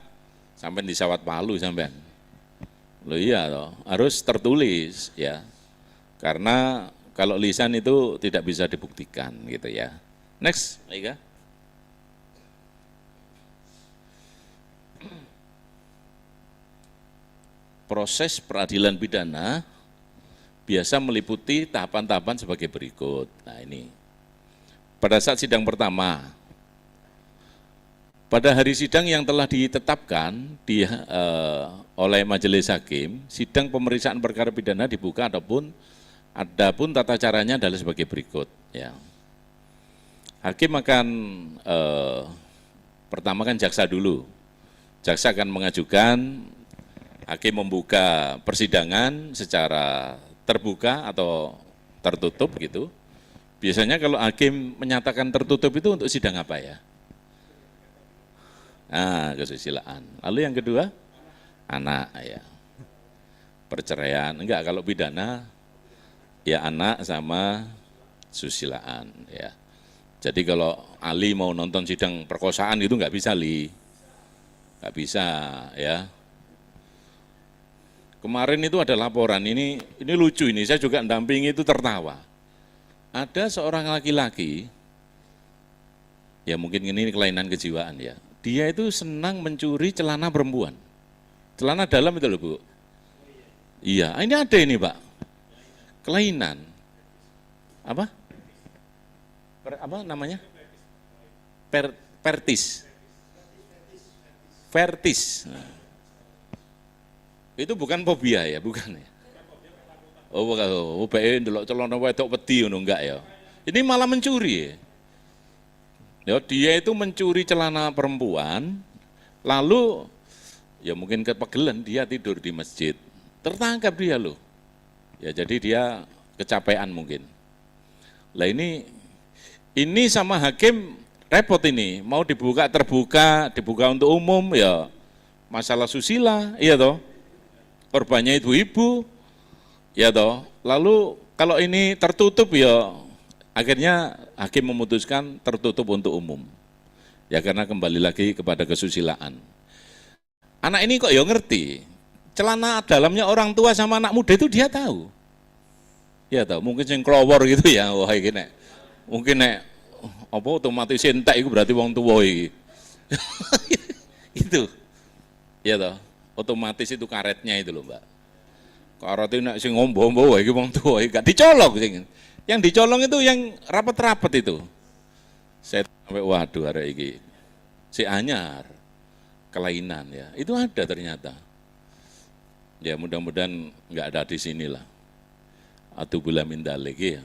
Sampai disawat palu sampean. Loh iya toh, harus tertulis ya. Karena kalau lisan itu tidak bisa dibuktikan gitu ya. Next, Ega. Proses peradilan pidana biasa meliputi tahapan-tahapan sebagai berikut. Nah ini, pada saat sidang pertama, pada hari sidang yang telah ditetapkan oleh majelis hakim, sidang pemeriksaan perkara pidana dibuka adapun tata caranya adalah sebagai berikut. Ya. Hakim akan pertama kan jaksa dulu, jaksa akan mengajukan, hakim membuka persidangan secara terbuka atau tertutup gitu. Biasanya kalau hakim menyatakan tertutup itu untuk sidang apa ya? Nah, kesusilaan. Lalu yang kedua, anak ya. Perceraian, enggak, kalau pidana ya anak sama susilaan ya. Jadi kalau Ali mau nonton sidang perkosaan itu enggak bisa enggak bisa ya. Kemarin itu ada laporan, ini lucu ini, saya juga mendampingi itu tertawa. Ada seorang laki-laki, ya mungkin ini kelainan kejiwaan ya, dia itu senang mencuri celana perempuan. Celana dalam itu loh Bu. Iya, ini ada ini Pak, kelainan. Apa? Apa namanya? Vertis. Itu bukan fobia ya, bukan ya. Oh, bukan. Oh, ndelok celana wedok wedi ngono enggak ya. Ini malah mencuri. Ya, dia itu mencuri celana perempuan, lalu ya mungkin kepegelan dia tidur di masjid. Tertangkap dia loh. Ya jadi dia kecapean mungkin. Lah ini sama hakim repot ini, mau dibuka dibuka untuk umum ya masalah susila, iya toh. Korbannya ibu-ibu, ya toh. Lalu kalau ini tertutup ya akhirnya hakim memutuskan tertutup untuk umum. Ya karena kembali lagi kepada kesusilaan. Anak ini kok ya ngerti, celana dalamnya orang tua sama anak muda itu dia tahu. Ya tahu, mungkin sing klowor gitu ya, wah iki nek. Mungkin nek apa otomatis entek itu berarti wong tuwa iki. Itu. Ya toh. Otomatis itu karetnya itu loh Mbak. Karetnya sing ngombo-ngombo iki wong tuwa iki gak dicolong sing. Yang dicolong itu yang rapat-rapat itu. Saya sampai waduh arek iki. Si anyar kelainan ya. Itu ada ternyata. Ya mudah-mudahan enggak ada di sini lah. Atau bila mindalik ya.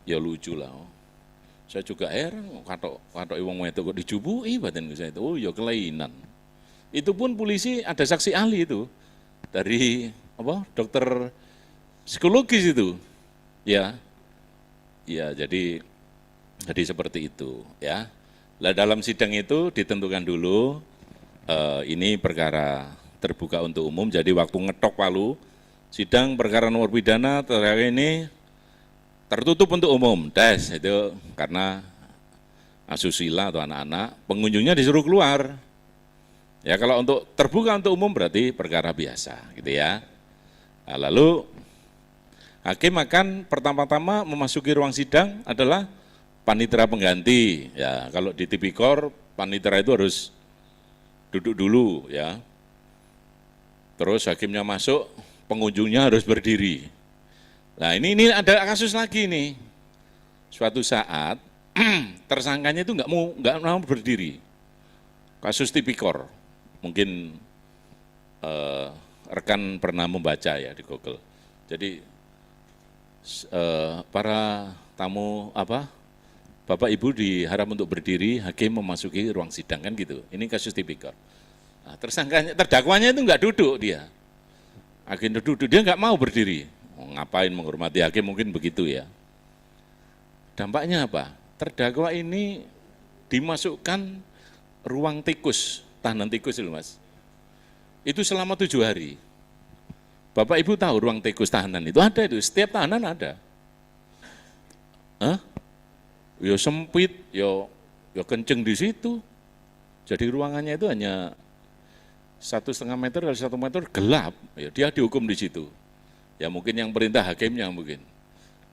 Ya lucu lah. Saya juga heran, katok wong itu kok dijubui badan saya itu, oh ya kelainan. Itu pun polisi ada saksi ahli itu dari apa dokter psikologis itu, ya, ya jadi seperti itu, ya. Lah dalam sidang itu ditentukan dulu ini perkara terbuka untuk umum, jadi waktu ngetok palu sidang perkara nomor pidana terakhir ini tertutup untuk umum, tes itu karena asusila atau anak-anak, pengunjungnya disuruh keluar. Ya kalau untuk terbuka untuk umum berarti perkara biasa, gitu ya. Nah, lalu hakim akan pertama-tama memasuki ruang sidang adalah panitera pengganti. Ya kalau di tipikor panitera itu harus duduk dulu, ya. Terus hakimnya masuk, pengunjungnya harus berdiri. Nah ini ada kasus lagi nih, suatu saat tersangkanya itu nggak mau berdiri, kasus tipikor, mungkin rekan pernah membaca ya di Google. Jadi para tamu Bapak Ibu diharap untuk berdiri, hakim memasuki ruang sidang kan gitu, ini kasus tipikor. Nah, terdakwanya itu nggak duduk dia, hakim duduk, dia nggak mau berdiri. Ngapain menghormati hakim, mungkin begitu ya. Dampaknya apa? Terdakwa ini dimasukkan ruang tikus, tahanan tikus itu Mas. Itu selama 7 hari. Bapak Ibu tahu ruang tikus tahanan itu ada itu, setiap tahanan ada. Hah? Ya sempit, ya kenceng di situ. Jadi ruangannya itu hanya 1,5 meter kali 1 meter gelap, ya dia dihukum di situ. Ya mungkin yang perintah hakimnya mungkin.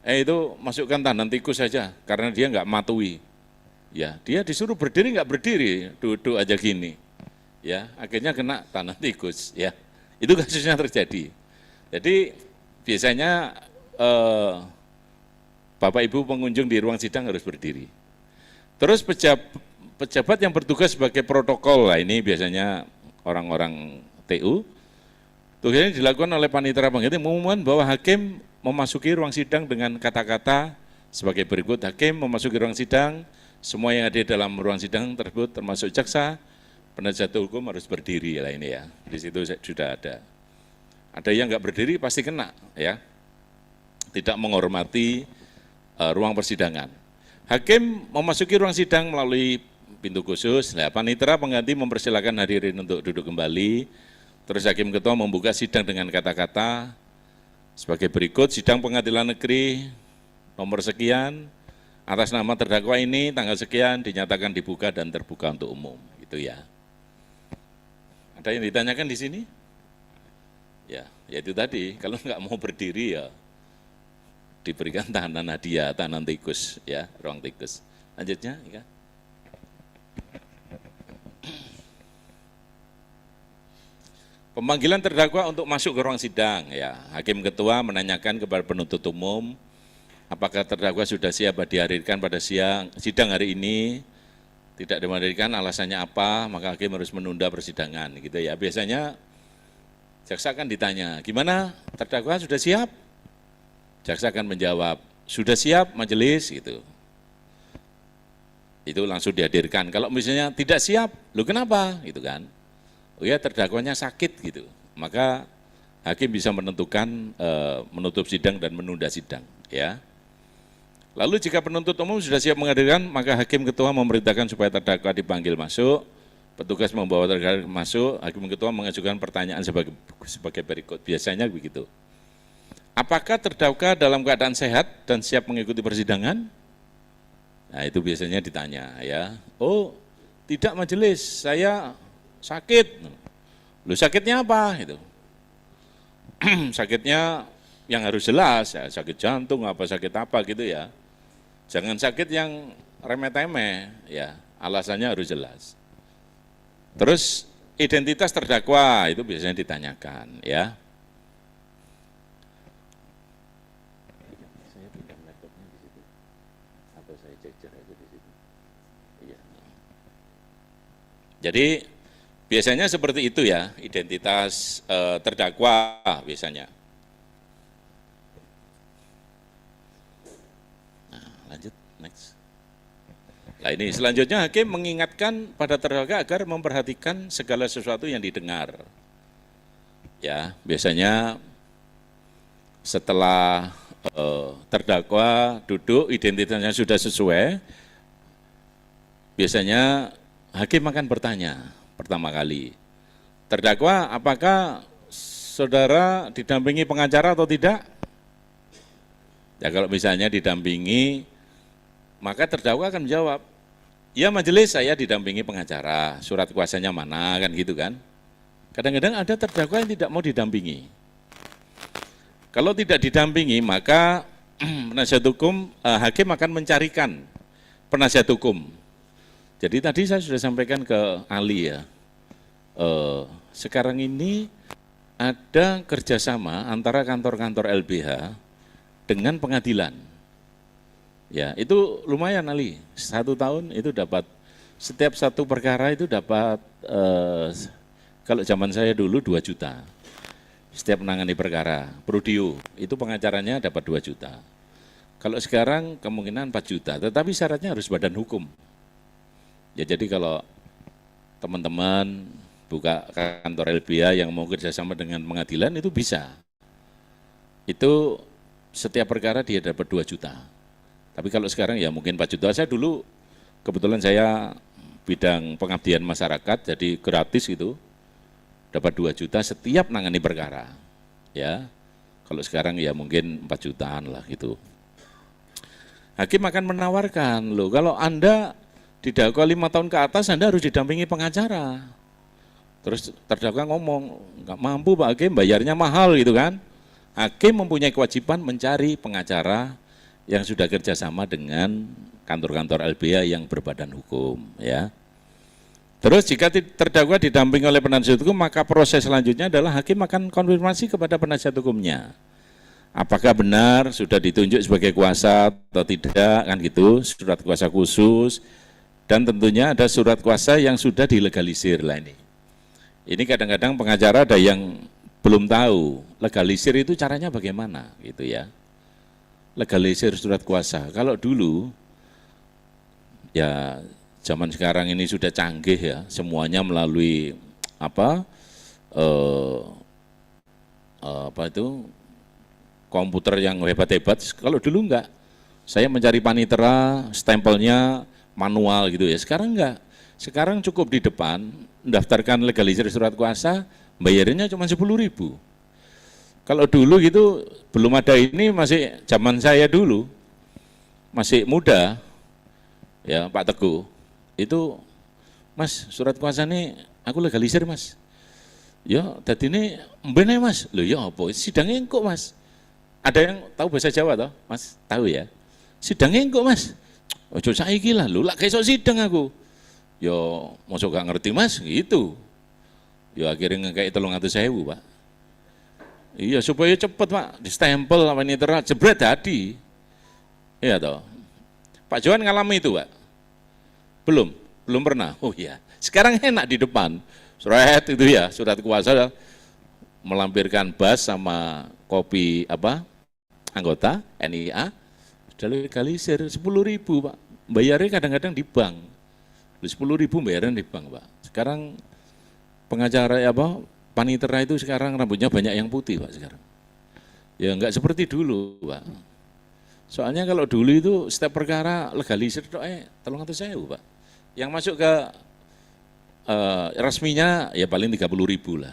Itu masukkan tahanan tikus saja, karena dia nggak matui. Ya dia disuruh berdiri nggak berdiri, duduk aja gini. Ya akhirnya kena tahanan tikus. Ya itu kasusnya terjadi. Jadi biasanya Bapak Ibu pengunjung di ruang sidang harus berdiri. Terus pejabat yang bertugas sebagai protokol, lah ini biasanya orang-orang TU. Tugasnya dilakukan oleh panitera pengganti mengumumkan bahwa hakim memasuki ruang sidang dengan kata-kata sebagai berikut. Hakim memasuki ruang sidang, semua yang ada dalam ruang sidang tersebut termasuk jaksa, penasihat hukum harus berdiri lah ini ya. Di situ sudah ada. Ada yang nggak berdiri pasti kena ya. Tidak menghormati ruang persidangan. Hakim memasuki ruang sidang melalui pintu khusus. Nah, panitera pengganti mempersilakan hadirin untuk duduk kembali. Terus hakim ketua membuka sidang dengan kata-kata sebagai berikut, sidang pengadilan negeri nomor sekian, atas nama terdakwa ini tanggal sekian dinyatakan dibuka dan terbuka untuk umum, gitu ya. Ada yang ditanyakan di sini? Ya itu tadi, kalau nggak mau berdiri ya diberikan tahanan hadiah, tahanan tikus, ya ruang tikus. Lanjutnya, ya. Pemanggilan terdakwa untuk masuk ke ruang sidang, ya. Hakim ketua menanyakan kepada penuntut umum, apakah terdakwa sudah siap dihadirkan pada sidang hari ini? Tidak dihadirkan, alasannya apa? Maka hakim harus menunda persidangan, gitu ya. Biasanya jaksa akan ditanya, gimana? Terdakwa sudah siap? Jaksa akan menjawab, sudah siap majelis, gitu. Itu langsung dihadirkan. Kalau misalnya tidak siap, lu kenapa? Gitu kan. Oh ya terdakwanya sakit gitu, maka hakim bisa menentukan menutup sidang dan menunda sidang. Ya. Lalu jika penuntut umum sudah siap menghadirkan, maka hakim ketua memerintahkan supaya terdakwa dipanggil masuk, petugas membawa terdakwa masuk, hakim ketua mengajukan pertanyaan sebagai berikut, biasanya begitu. Apakah terdakwa dalam keadaan sehat dan siap mengikuti persidangan? Nah itu biasanya ditanya ya, oh tidak majelis, saya sakit. Lu sakitnya apa? Gitu. Sakitnya yang harus jelas, ya, sakit jantung, apa sakit apa gitu ya. Jangan sakit yang remeh-temeh, ya, alasannya harus jelas. Terus identitas terdakwa itu biasanya ditanyakan, ya. Saya pinjam laptopnya di situ, atau saya cecer aja di situ. Iya. Jadi biasanya seperti itu ya, identitas terdakwa biasanya. Nah, lanjut, next. Nah ini selanjutnya hakim mengingatkan pada terdakwa agar memperhatikan segala sesuatu yang didengar. Ya, biasanya setelah terdakwa duduk, identitasnya sudah sesuai, biasanya hakim akan bertanya pertama kali, terdakwa apakah saudara didampingi pengacara atau tidak? Ya kalau misalnya didampingi, maka terdakwa akan menjawab, ya majelis saya didampingi pengacara, surat kuasanya mana, kan gitu kan. Kadang-kadang ada terdakwa yang tidak mau didampingi. Kalau tidak didampingi, maka penasihat hukum, hakim akan mencarikan penasihat hukum. Jadi tadi saya sudah sampaikan ke Ali ya, sekarang ini ada kerjasama antara kantor-kantor LBH dengan pengadilan. Ya, itu lumayan Ali, 1 tahun itu dapat, setiap satu perkara itu dapat, kalau zaman saya dulu 2 juta. Setiap menangani perkara, Prudio, itu pengacaranya dapat 2 juta. Kalau sekarang kemungkinan 4 juta, tetapi syaratnya harus badan hukum. Ya jadi kalau teman-teman buka kantor LBH yang mau kerjasama dengan pengadilan itu bisa. Itu setiap perkara dia dapat 2 juta. Tapi kalau sekarang ya mungkin 4 juta. Saya dulu kebetulan saya bidang pengabdian masyarakat, jadi gratis gitu. Dapat 2 juta setiap nangani perkara. Ya, kalau sekarang ya mungkin 4 jutaan lah gitu. Hakim akan menawarkan, loh kalau Anda didakwa 5 tahun ke atas, Anda harus didampingi pengacara. Terus terdakwa ngomong, nggak mampu Pak Hakim, bayarnya mahal gitu kan. Hakim mempunyai kewajiban mencari pengacara yang sudah kerjasama dengan kantor-kantor LBH yang berbadan hukum. Ya. Terus jika terdakwa didampingi oleh penasihat hukum, maka proses selanjutnya adalah hakim akan konfirmasi kepada penasihat hukumnya. Apakah benar sudah ditunjuk sebagai kuasa atau tidak, kan gitu, surat kuasa khusus, dan tentunya ada surat kuasa yang sudah dilegalisir lah ini. Ini kadang-kadang pengacara ada yang belum tahu, legalisir itu caranya bagaimana gitu ya. Legalisir surat kuasa, kalau dulu, ya zaman sekarang ini sudah canggih ya, semuanya melalui apa itu komputer yang hebat-hebat. Kalau dulu enggak, saya mencari panitera, stempelnya manual gitu ya. Sekarang enggak, sekarang cukup di depan mendaftarkan legalisir surat kuasa, bayarnya cuma 10.000. Kalau dulu gitu belum ada ini, masih zaman saya dulu masih muda ya Pak Teguh. Itu Mas surat kuasa ini aku legalisir Mas. Ya tadi ini mbene Mas. Loh ya apa sidangnya engko Mas. Ada yang tahu bahasa Jawa toh Mas? Tahu ya. Sidangnya engko Mas. Ojo saiki lah lho lak kesok sidang aku. Ya mosok gak ngerti Mas gitu. Ya akhirnya ngekek 300.000 Pak. Iya supaya cepet Pak, di stempel apa ini terang jebret tadi. Iya toh. Pak Johan ngalami itu Pak. Belum pernah. Oh iya, sekarang enak di depan. Surat itu ya, surat kuasa melampirkan bas sama kopi apa anggota NIA, sudah legalisir 10.000 Pak. Bayarnya kadang-kadang di bank. 10.000 bayaran di bank Pak. Sekarang pengacara apa panitera itu sekarang rambutnya banyak yang putih Pak sekarang. Ya enggak seperti dulu Pak. Soalnya kalau dulu itu setiap perkara legalisir 300.000 Pak. Yang masuk ke resminya ya paling 30.000 lah.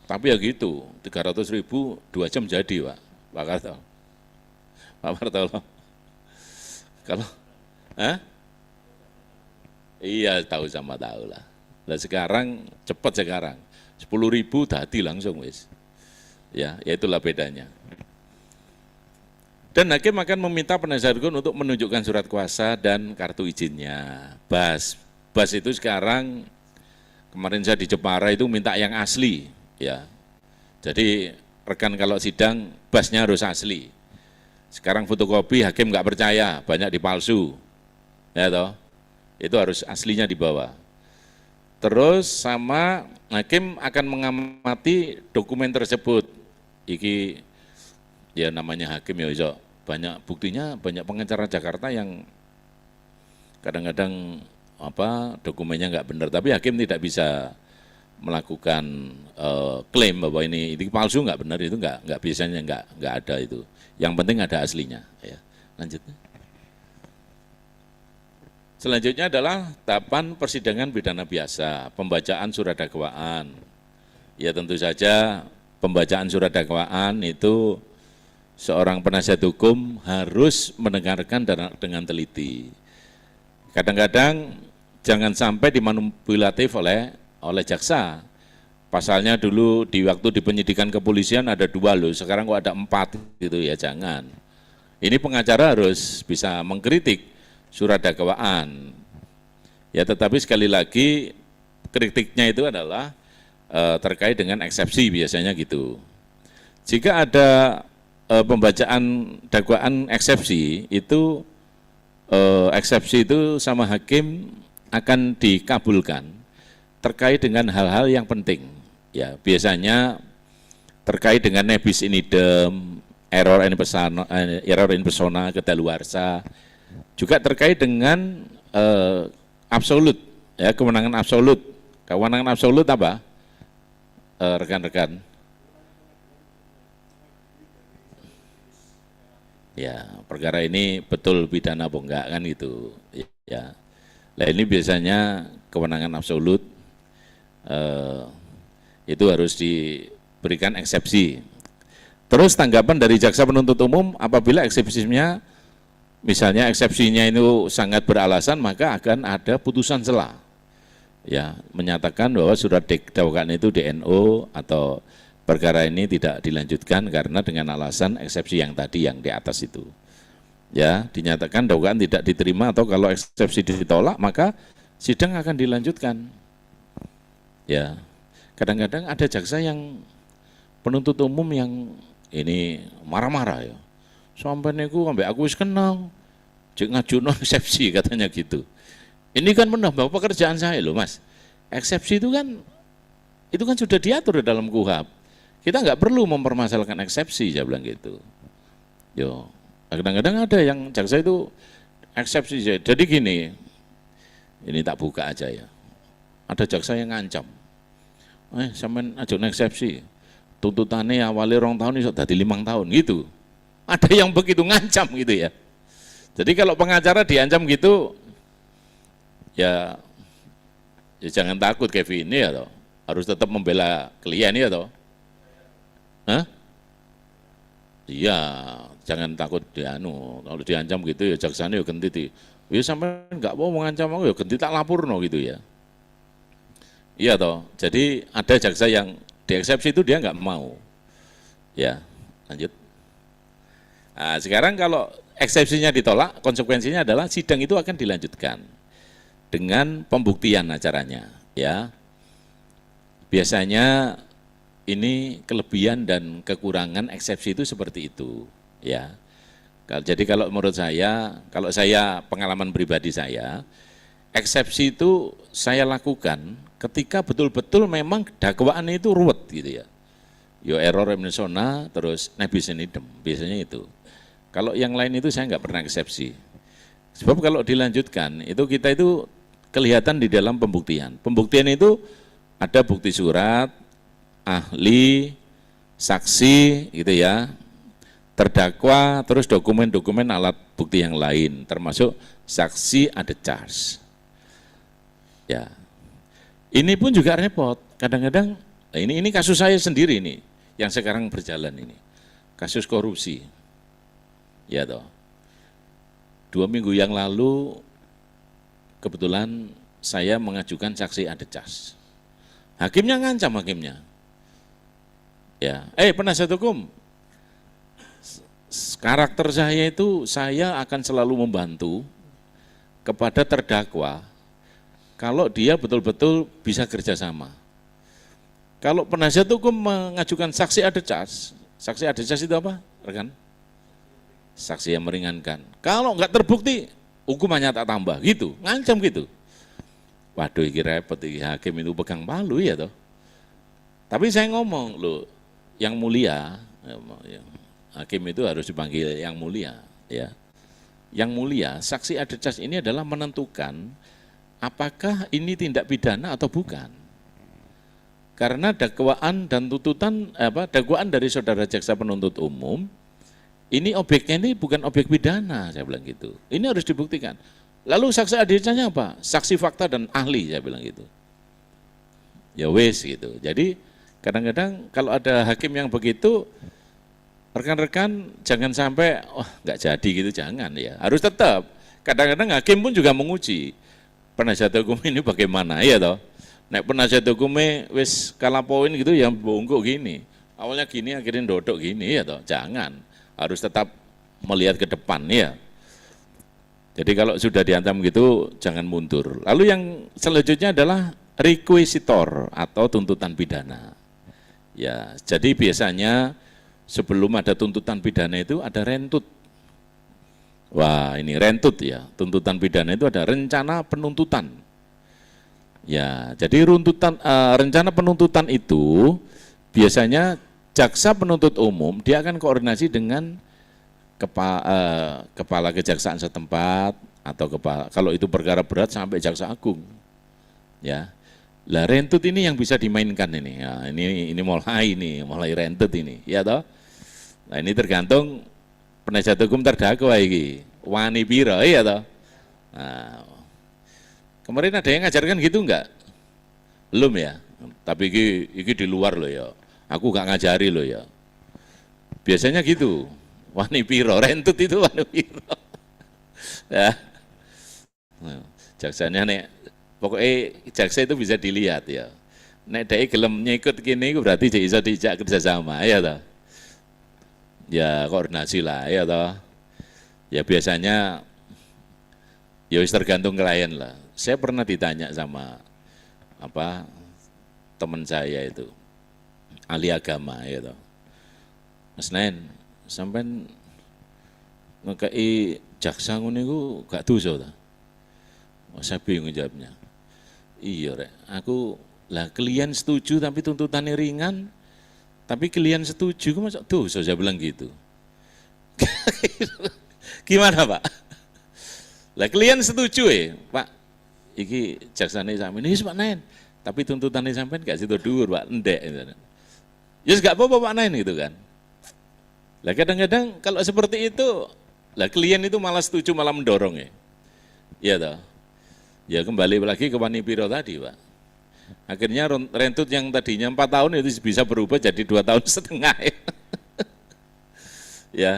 Tapi ya gitu, 300.000 2 jam jadi Pak. Pak Kartol. Pak Martolo. Kalau, iya tahu sama tahu lah. Nah sekarang cepat sekarang, 10.000 dadi langsung wis. Ya itulah bedanya. Dan hakim akan meminta penasihat hukum untuk menunjukkan surat kuasa dan kartu izinnya. BAS itu sekarang, kemarin saya di Jepara itu minta yang asli. Ya. Jadi rekan kalau sidang, BAS-nya harus asli. Sekarang fotokopi hakim nggak percaya, banyak dipalsu. Ya toh, itu harus aslinya dibawa. Terus sama hakim akan mengamati dokumen tersebut. Iki ya namanya hakim ya iso banyak buktinya, banyak pengacara Jakarta yang kadang-kadang dokumennya nggak benar, tapi hakim tidak bisa melakukan klaim bahwa ini palsu nggak benar, itu nggak biasanya nggak ada itu. Yang penting ada aslinya. Ya. Lanjut. Selanjutnya adalah tahapan persidangan pidana biasa, pembacaan surat dakwaan. Ya tentu saja pembacaan surat dakwaan itu seorang penasihat hukum harus mendengarkan dengan teliti. Kadang-kadang jangan sampai dimanipulatif oleh jaksa. Pasalnya dulu di waktu di penyidikan kepolisian ada 2 loh, sekarang kok ada 4 gitu ya, jangan. Ini pengacara harus bisa mengkritik surat dakwaan. Ya tetapi sekali lagi kritiknya itu adalah terkait dengan eksepsi biasanya gitu. Jika ada pembacaan dakwaan eksepsi itu eksepsi itu sama hakim akan dikabulkan terkait dengan hal-hal yang penting. Ya, biasanya terkait dengan nebis in idem, error in persona, kedaluarsa, juga terkait dengan absolut, ya kewenangan absolut. Kewenangan absolut apa? Rekan-rekan. Ya, perkara ini betul pidana apa enggak kan gitu. Ya. Nah ini biasanya kewenangan absolut itu harus diberikan eksepsi. Terus tanggapan dari jaksa penuntut umum apabila eksepsinya, misalnya eksepsinya itu sangat beralasan, maka akan ada putusan sela. Ya, menyatakan bahwa surat dakwaan itu DNO atau perkara ini tidak dilanjutkan karena dengan alasan eksepsi yang tadi yang di atas itu. Ya, dinyatakan dakwaan tidak diterima atau kalau eksepsi ditolak maka sidang akan dilanjutkan. Ya, kadang-kadang ada jaksa yang penuntut umum yang ini marah-marah ya. Sampai niku ambek aku wis kenal, cek ngajuno eksepsi katanya gitu. Ini kan menambah pekerjaan saya loh Mas. Eksepsi itu kan sudah diatur dalam KUHP. Kita nggak perlu mempermasalahkan eksepsi, saya bilang gitu. Yo, kadang-kadang ada yang jaksa itu eksepsi. Jadi gini, ini tak buka aja ya. Ada jaksa yang ngancam, sampean ajukan eksepsi, tuntutannya awalnya 2 tahun, iso dadi 5 tahun gitu. Ada yang begitu ngancam gitu ya. Jadi kalau pengacara diancam gitu, ya jangan takut Kevin ya toh. Harus tetap membela klien ya toh. Hah? Iya, jangan takut kalau diancam gitu ya jaksanya ya genti. Ya sampai enggak mau mengancam aku ya genti tak lapurno gitu ya. Iya toh. Jadi ada jaksa yang dieksepsi itu dia enggak mau. Ya, lanjut. Nah, sekarang kalau eksepsinya ditolak, konsekuensinya adalah sidang itu akan dilanjutkan dengan pembuktian acaranya, ya. Biasanya ini kelebihan dan kekurangan eksepsi itu seperti itu, ya. Jadi kalau menurut saya, kalau saya pengalaman pribadi saya, eksepsi itu saya lakukan ketika betul-betul memang dakwaan itu ruwet gitu ya. Yo error in persona, terus nebis in idem, biasanya itu. Kalau yang lain itu saya nggak pernah eksepsi. Sebab kalau dilanjutkan, itu kita itu kelihatan di dalam pembuktian. Pembuktian itu ada bukti surat, ahli, saksi gitu ya, terdakwa, terus dokumen-dokumen alat bukti yang lain, termasuk saksi ada charge. Ya, ini pun juga repot. Kadang-kadang, ini kasus saya sendiri nih, yang sekarang berjalan ini, kasus korupsi. Ya toh, 2 minggu yang lalu kebetulan saya mengajukan saksi ada cas. Hakimnya ngancam hakimnya. Ya, penasihat hukum, karakter saya itu saya akan selalu membantu kepada terdakwa kalau dia betul-betul bisa kerjasama. Kalau penasihat hukum mengajukan saksi ada cas itu apa, rekan? Saksi yang meringankan. Kalau nggak terbukti, hukumannya tak tambah, gitu, ngancam gitu. Waduh, ini repot, ini hakim itu pegang palu ya toh. Tapi saya ngomong, loh, yang mulia, hakim itu harus dipanggil yang mulia, ya. Yang mulia, saksi adat cas ini adalah menentukan apakah ini tindak pidana atau bukan. Karena dakwaan dan tuntutan dakwaan dari saudara jaksa penuntut umum ini objeknya ini bukan objek pidana, saya bilang gitu. Ini harus dibuktikan. Lalu saksi aditnya apa? Saksi fakta dan ahli, saya bilang gitu. Ya wes gitu. Jadi kadang-kadang kalau ada hakim yang begitu, rekan-rekan jangan sampai nggak jadi gitu, jangan ya. Harus tetap. Kadang-kadang hakim pun juga menguji penasihat hukum ini bagaimana, ya toh. Nek penasihat hukumnya wes kalah poin gitu, yang bongkok gini. Awalnya gini, akhirnya dodok gini, ya toh. Jangan. Harus tetap melihat ke depan, ya. Jadi kalau sudah dihantam gitu, jangan mundur. Lalu yang selanjutnya adalah requisitor atau tuntutan pidana. Ya, jadi biasanya sebelum ada tuntutan pidana itu ada rentut. Wah, ini rentut ya. Tuntutan pidana itu ada rencana penuntutan. Ya, jadi rencana penuntutan itu biasanya jaksa penuntut umum dia akan koordinasi dengan kepala kejaksaan setempat atau kalau itu perkara berat sampai jaksa agung. Ya. Lah rentut ini yang bisa dimainkan ini. Ya, ini mulai rentut ini, ya toh. Nah, ini tergantung penasihat hukum terdakwa iki. Wani piro, ya toh. Nah, kemarin ada yang ngajarkan gitu enggak? Belum ya. Tapi iki di luar loh ya. Aku enggak ngajari loh ya. Biasanya gitu. Wani piro, rentut itu wani piro. Ya. Nah, jaksanya nek pokoknya jaksa itu bisa dilihat ya. Nek dhek gelem nyikut kene iku berarti dia iso dijak kerjasama, ya toh. Ya koordinasi lah, ya toh. Ya biasanya ya wis tergantung klien lah. Saya pernah ditanya sama teman saya itu ahli agama, ya toh. Mas Nen, sampean ngekei jaksa ngono iku gak dosa ta? Saya bingung jawabnya. Iya rek, aku lah klien setuju tapi tuntutannya ringan, tapi klien setuju, kok masuk dosa, saya bilang gitu. Gimana Pak? Lah klien setuju Pak, iki jaksane sampean, ini Pak Nen, tapi tuntutannya sampean gak situ dhuwur Pak, ndek. Ya gak apa-apa Pak Nen gitu kan. Lah kadang-kadang kalau seperti itu, lah klien itu malah setuju, malah mendorong ya. Iya toh. Ya kembali lagi ke wani piro tadi Pak. Akhirnya rentut yang tadinya 4 tahun itu bisa berubah jadi 2 tahun setengah ya. Ya.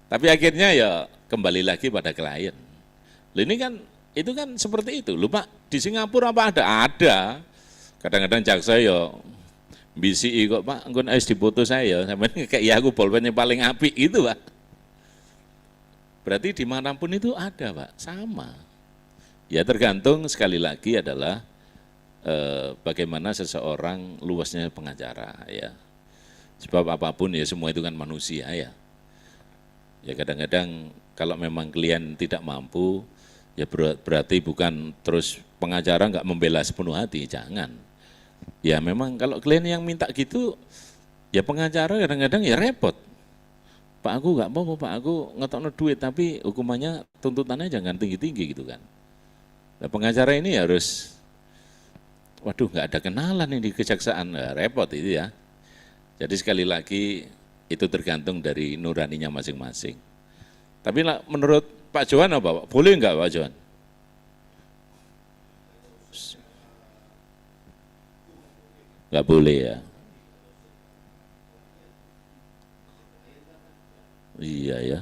Tapi akhirnya ya kembali lagi pada klien. Loh ini kan, itu kan seperti itu. Loh Pak, di Singapura apa ada? Ada. Kadang-kadang jaksa ya BCI kok Pak, engko wis dipoto saya sampeyan kayak aku bolpen yang paling apik gitu Pak. Berarti dimanapun itu ada Pak, sama. Ya tergantung sekali lagi adalah bagaimana seseorang luasnya pengacara ya. Sebab apapun ya semua itu kan manusia ya. Ya kadang-kadang kalau memang klien tidak mampu ya berarti bukan terus pengacara nggak membela sepenuh hati, jangan. Ya memang kalau klien yang minta gitu, ya pengacara kadang-kadang ya repot. Pak aku nggak mau Pak, aku ngetokno duit tapi hukumannya tuntutannya jangan tinggi-tinggi gitu kan. Nah pengacara ini harus, waduh nggak ada kenalan ini di kejaksaan, nah, repot itu ya. Jadi sekali lagi itu tergantung dari nuraninya masing-masing. Tapi menurut Pak Johan apa Pak? Boleh nggak Pak Johan? Nggak boleh ya. Iya ya.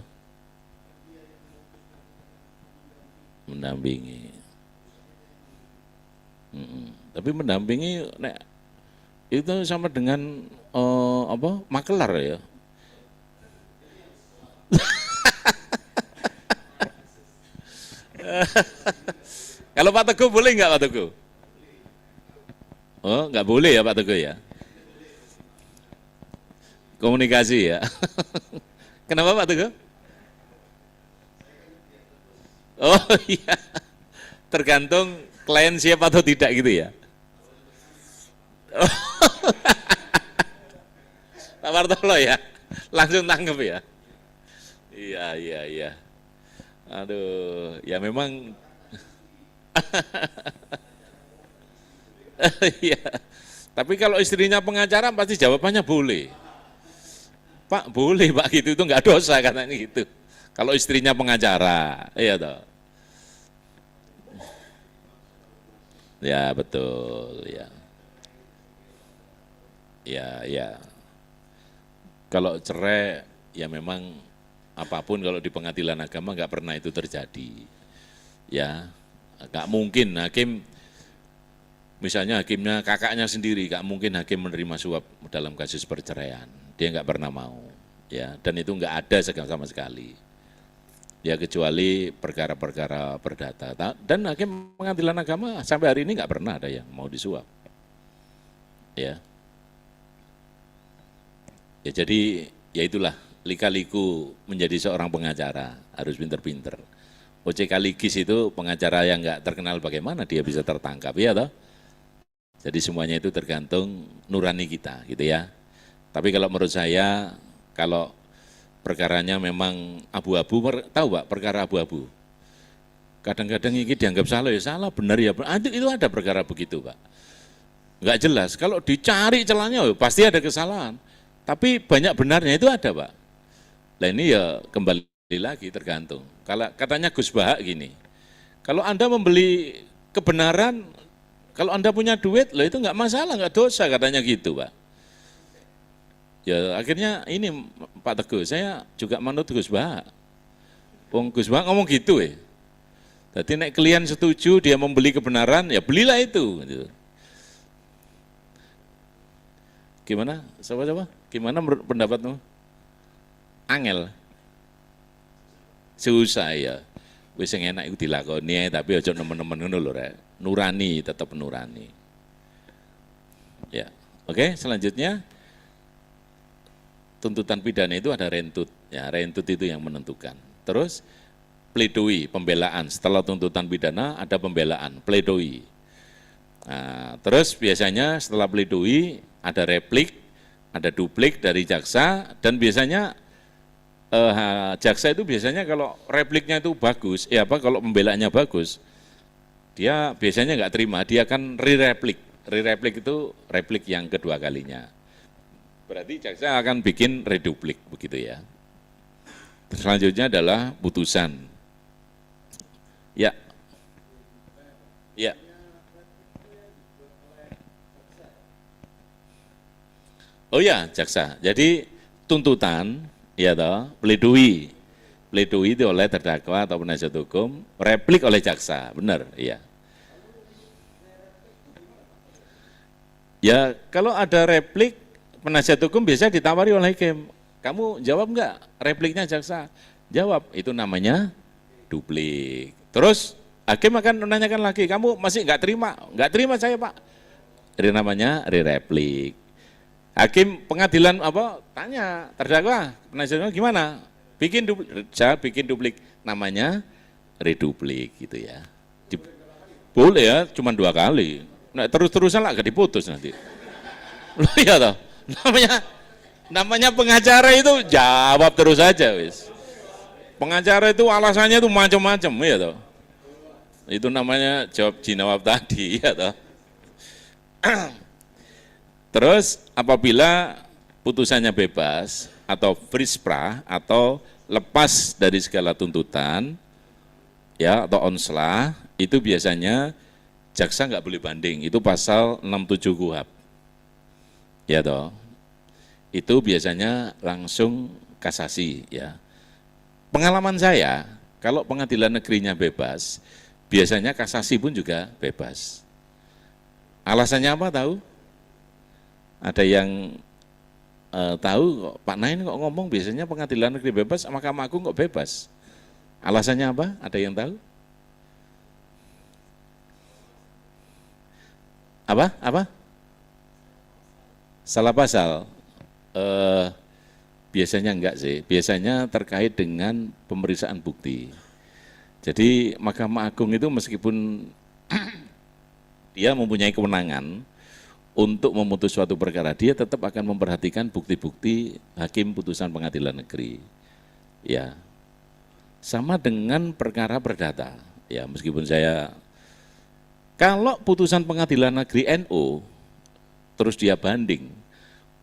Mendampingi. Tapi mendampingi itu sama dengan makelar ya. Kalau Pak Teguh boleh nggak Pak Teguh? Oh, nggak boleh ya Pak Teguh ya? Komunikasi ya. Kenapa Pak Teguh? Oh iya, tergantung klien siap atau tidak gitu ya. Pak Wartolo ya, langsung tanggap ya. Iya. Aduh, ya memang iya. Tapi kalau istrinya pengacara pasti jawabannya boleh. Pak boleh Pak gitu, itu nggak dosa katanya gitu. Kalau istrinya pengacara, iya toh. Ya betul, ya. Ya, ya. Kalau cerai, ya memang apapun kalau di pengadilan agama nggak pernah itu terjadi. Ya, nggak mungkin hakim, misalnya hakimnya kakaknya sendiri, nggak mungkin hakim menerima suap dalam kasus perceraian. Dia nggak pernah mau. Ya, dan itu nggak ada sama sekali. Ya kecuali perkara-perkara perdata. Dan hakim pengadilan agama sampai hari ini nggak pernah ada yang mau disuap. Ya. Ya jadi ya itulah lika-liku menjadi seorang pengacara, harus pinter-pinter. OJK Ligis itu pengacara yang nggak terkenal bagaimana dia bisa tertangkap, ya toh? Jadi semuanya itu tergantung nurani kita gitu ya. Tapi kalau menurut saya, kalau perkaranya memang abu-abu, tahu Pak perkara abu-abu? Kadang-kadang ini dianggap salah, ya salah, benar ya, itu ada perkara begitu Pak. Nggak jelas, kalau dicari celahnya pasti ada kesalahan. Tapi banyak benarnya itu ada Pak. Nah ini ya kembali lagi tergantung. Kalau katanya Gus Bahak gini, kalau Anda membeli kebenaran, kalau Anda punya duit, loh itu nggak masalah, nggak dosa katanya gitu Pak. Ya akhirnya ini Pak Teguh, saya juga manut Gus Bahak. Gus Bahak ngomong gitu ya. Jadi nek klien setuju dia membeli kebenaran, ya belilah itu. Gitu. Gimana? Coba-coba. Gimana menurut pendapatmu? Angel. Susah ya. Wis sing enak iku dilakoni tapi aja nemen-nemen ngono lho rek. Nurani, tetap nurani. Ya. Oke, selanjutnya tuntutan pidana itu ada rentut. Ya, rentut itu yang menentukan. Terus pledoi, pembelaan. Setelah tuntutan pidana ada pembelaan, pledoi. Nah, terus biasanya setelah pledoi ada replik, ada duplik dari jaksa, dan biasanya jaksa itu biasanya kalau repliknya itu bagus, kalau pembelaannya bagus, dia biasanya nggak terima, dia akan re-replik. Re-replik itu replik yang kedua kalinya. Berarti jaksa akan bikin reduplik, begitu ya. Selanjutnya adalah putusan. Ya, ya. Oh ya, jaksa. Jadi tuntutan, ya toh, pledoi. Pledoi itu oleh terdakwa atau penasihat hukum, replik oleh jaksa, benar, iya. Ya, kalau ada replik, penasihat hukum biasa ditawari oleh hakim. Kamu jawab enggak repliknya jaksa? Jawab, itu namanya duplik. Terus hakim akan menanyakan lagi, kamu masih enggak terima? Enggak terima saya Pak. Ini namanya re-replik. Hakim pengadilan tanya terdakwa penasihat hukum gimana? Bikin duplik, saya bikin duplik, namanya reduplik gitu ya. Boleh ya, cuma 2 kali. Nah, terus-terusan lah gak diputus nanti. Loh iya toh, namanya pengacara itu jawab terus aja wis. Pengacara itu alasannya itu macam-macam ya toh. Itu namanya jawab jinawab tadi ya toh. Terus apabila putusannya bebas atau frispra atau lepas dari segala tuntutan ya atau onslah, itu biasanya jaksa nggak boleh banding, itu pasal 67 KUHP. Ya toh. Itu biasanya langsung kasasi ya. Pengalaman saya, kalau pengadilan negerinya bebas, biasanya kasasi pun juga bebas. Alasannya apa tahu? Ada yang tahu kok, Pak Nain kok ngomong biasanya pengadilan negeri bebas, Mahkamah Agung kok bebas? Alasannya apa? Ada yang tahu? Apa? Salah pasal? Biasanya enggak sih, biasanya terkait dengan pemeriksaan bukti. Jadi Mahkamah Agung itu meskipun dia mempunyai kewenangan untuk memutus suatu perkara, dia tetap akan memperhatikan bukti-bukti hakim putusan pengadilan negeri. Ya, Sama dengan perkara perdata. Ya, meskipun saya, kalau putusan pengadilan negeri NU, terus dia banding,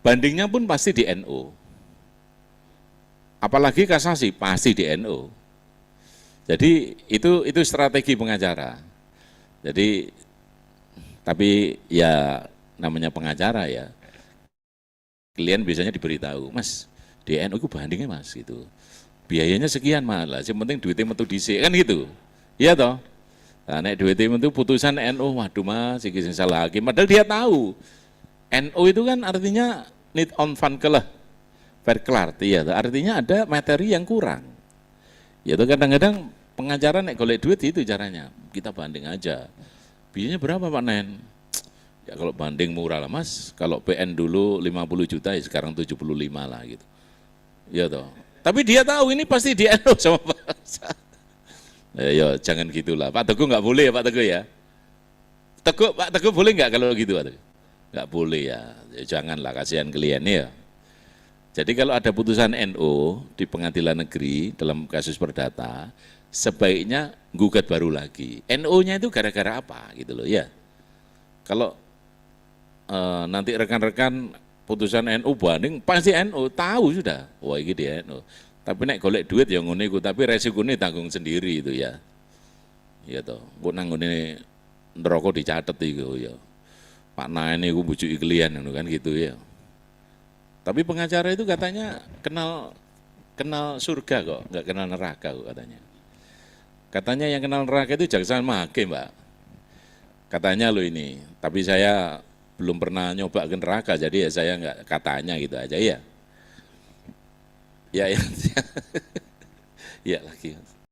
bandingnya pun pasti di NU. Apalagi kasasi, pasti di NU. Jadi itu strategi pengacara. Jadi, tapi ya namanya pengacara ya, klien biasanya diberitahu, Mas, di NU itu bandingnya Mas, gitu. Biayanya sekian malah, yang penting duitnya metu dhisik kan gitu. Iya toh? Nah, nek duitnya metu putusan NU, waduh Mas, iki sing salah hakim. Padahal dia tahu. NU itu kan artinya need on fund kelah. Verklart, iya toh. Artinya ada materi yang kurang. Ya toh, kadang-kadang pengacara nek golek duit itu caranya. Kita banding aja. Biayanya berapa Pak Nen? Ya kalau banding murah lah Mas, kalau PN dulu 50 juta ya sekarang 75 lah gitu. Ya toh. Tapi dia tahu ini pasti di NU sama Pak. Ya jangan gitulah. Pak Teguh nggak boleh ya Pak Teguh ya. Pak Teguh boleh nggak kalau gitu Pak Teguh? Nggak boleh ya. Ya janganlah, kasihan klien ya. Jadi kalau ada putusan NU di pengadilan negeri dalam kasus perdata, sebaiknya gugat baru lagi. NU-nya itu gara-gara apa gitu loh ya. Kalau nanti rekan-rekan putusan NU banding, pasti NU tahu sudah, wah ini di NU. Tapi nek golek duit ya ngono iku, tapi resikonya tanggung sendiri itu ya. Ya toh, kok nang ngene neraka dicatet iku ya. Pak Naen iku bujuki klien kan gitu ya. Tapi pengacara itu katanya kenal surga kok, nggak kenal neraka kok katanya. Katanya yang kenal neraka itu jaksa hakim, Mbak. Katanya lo ini, tapi saya belum pernah nyoba ke neraka, jadi ya saya nggak katanya gitu aja ya. Ya, ya, ya lagi.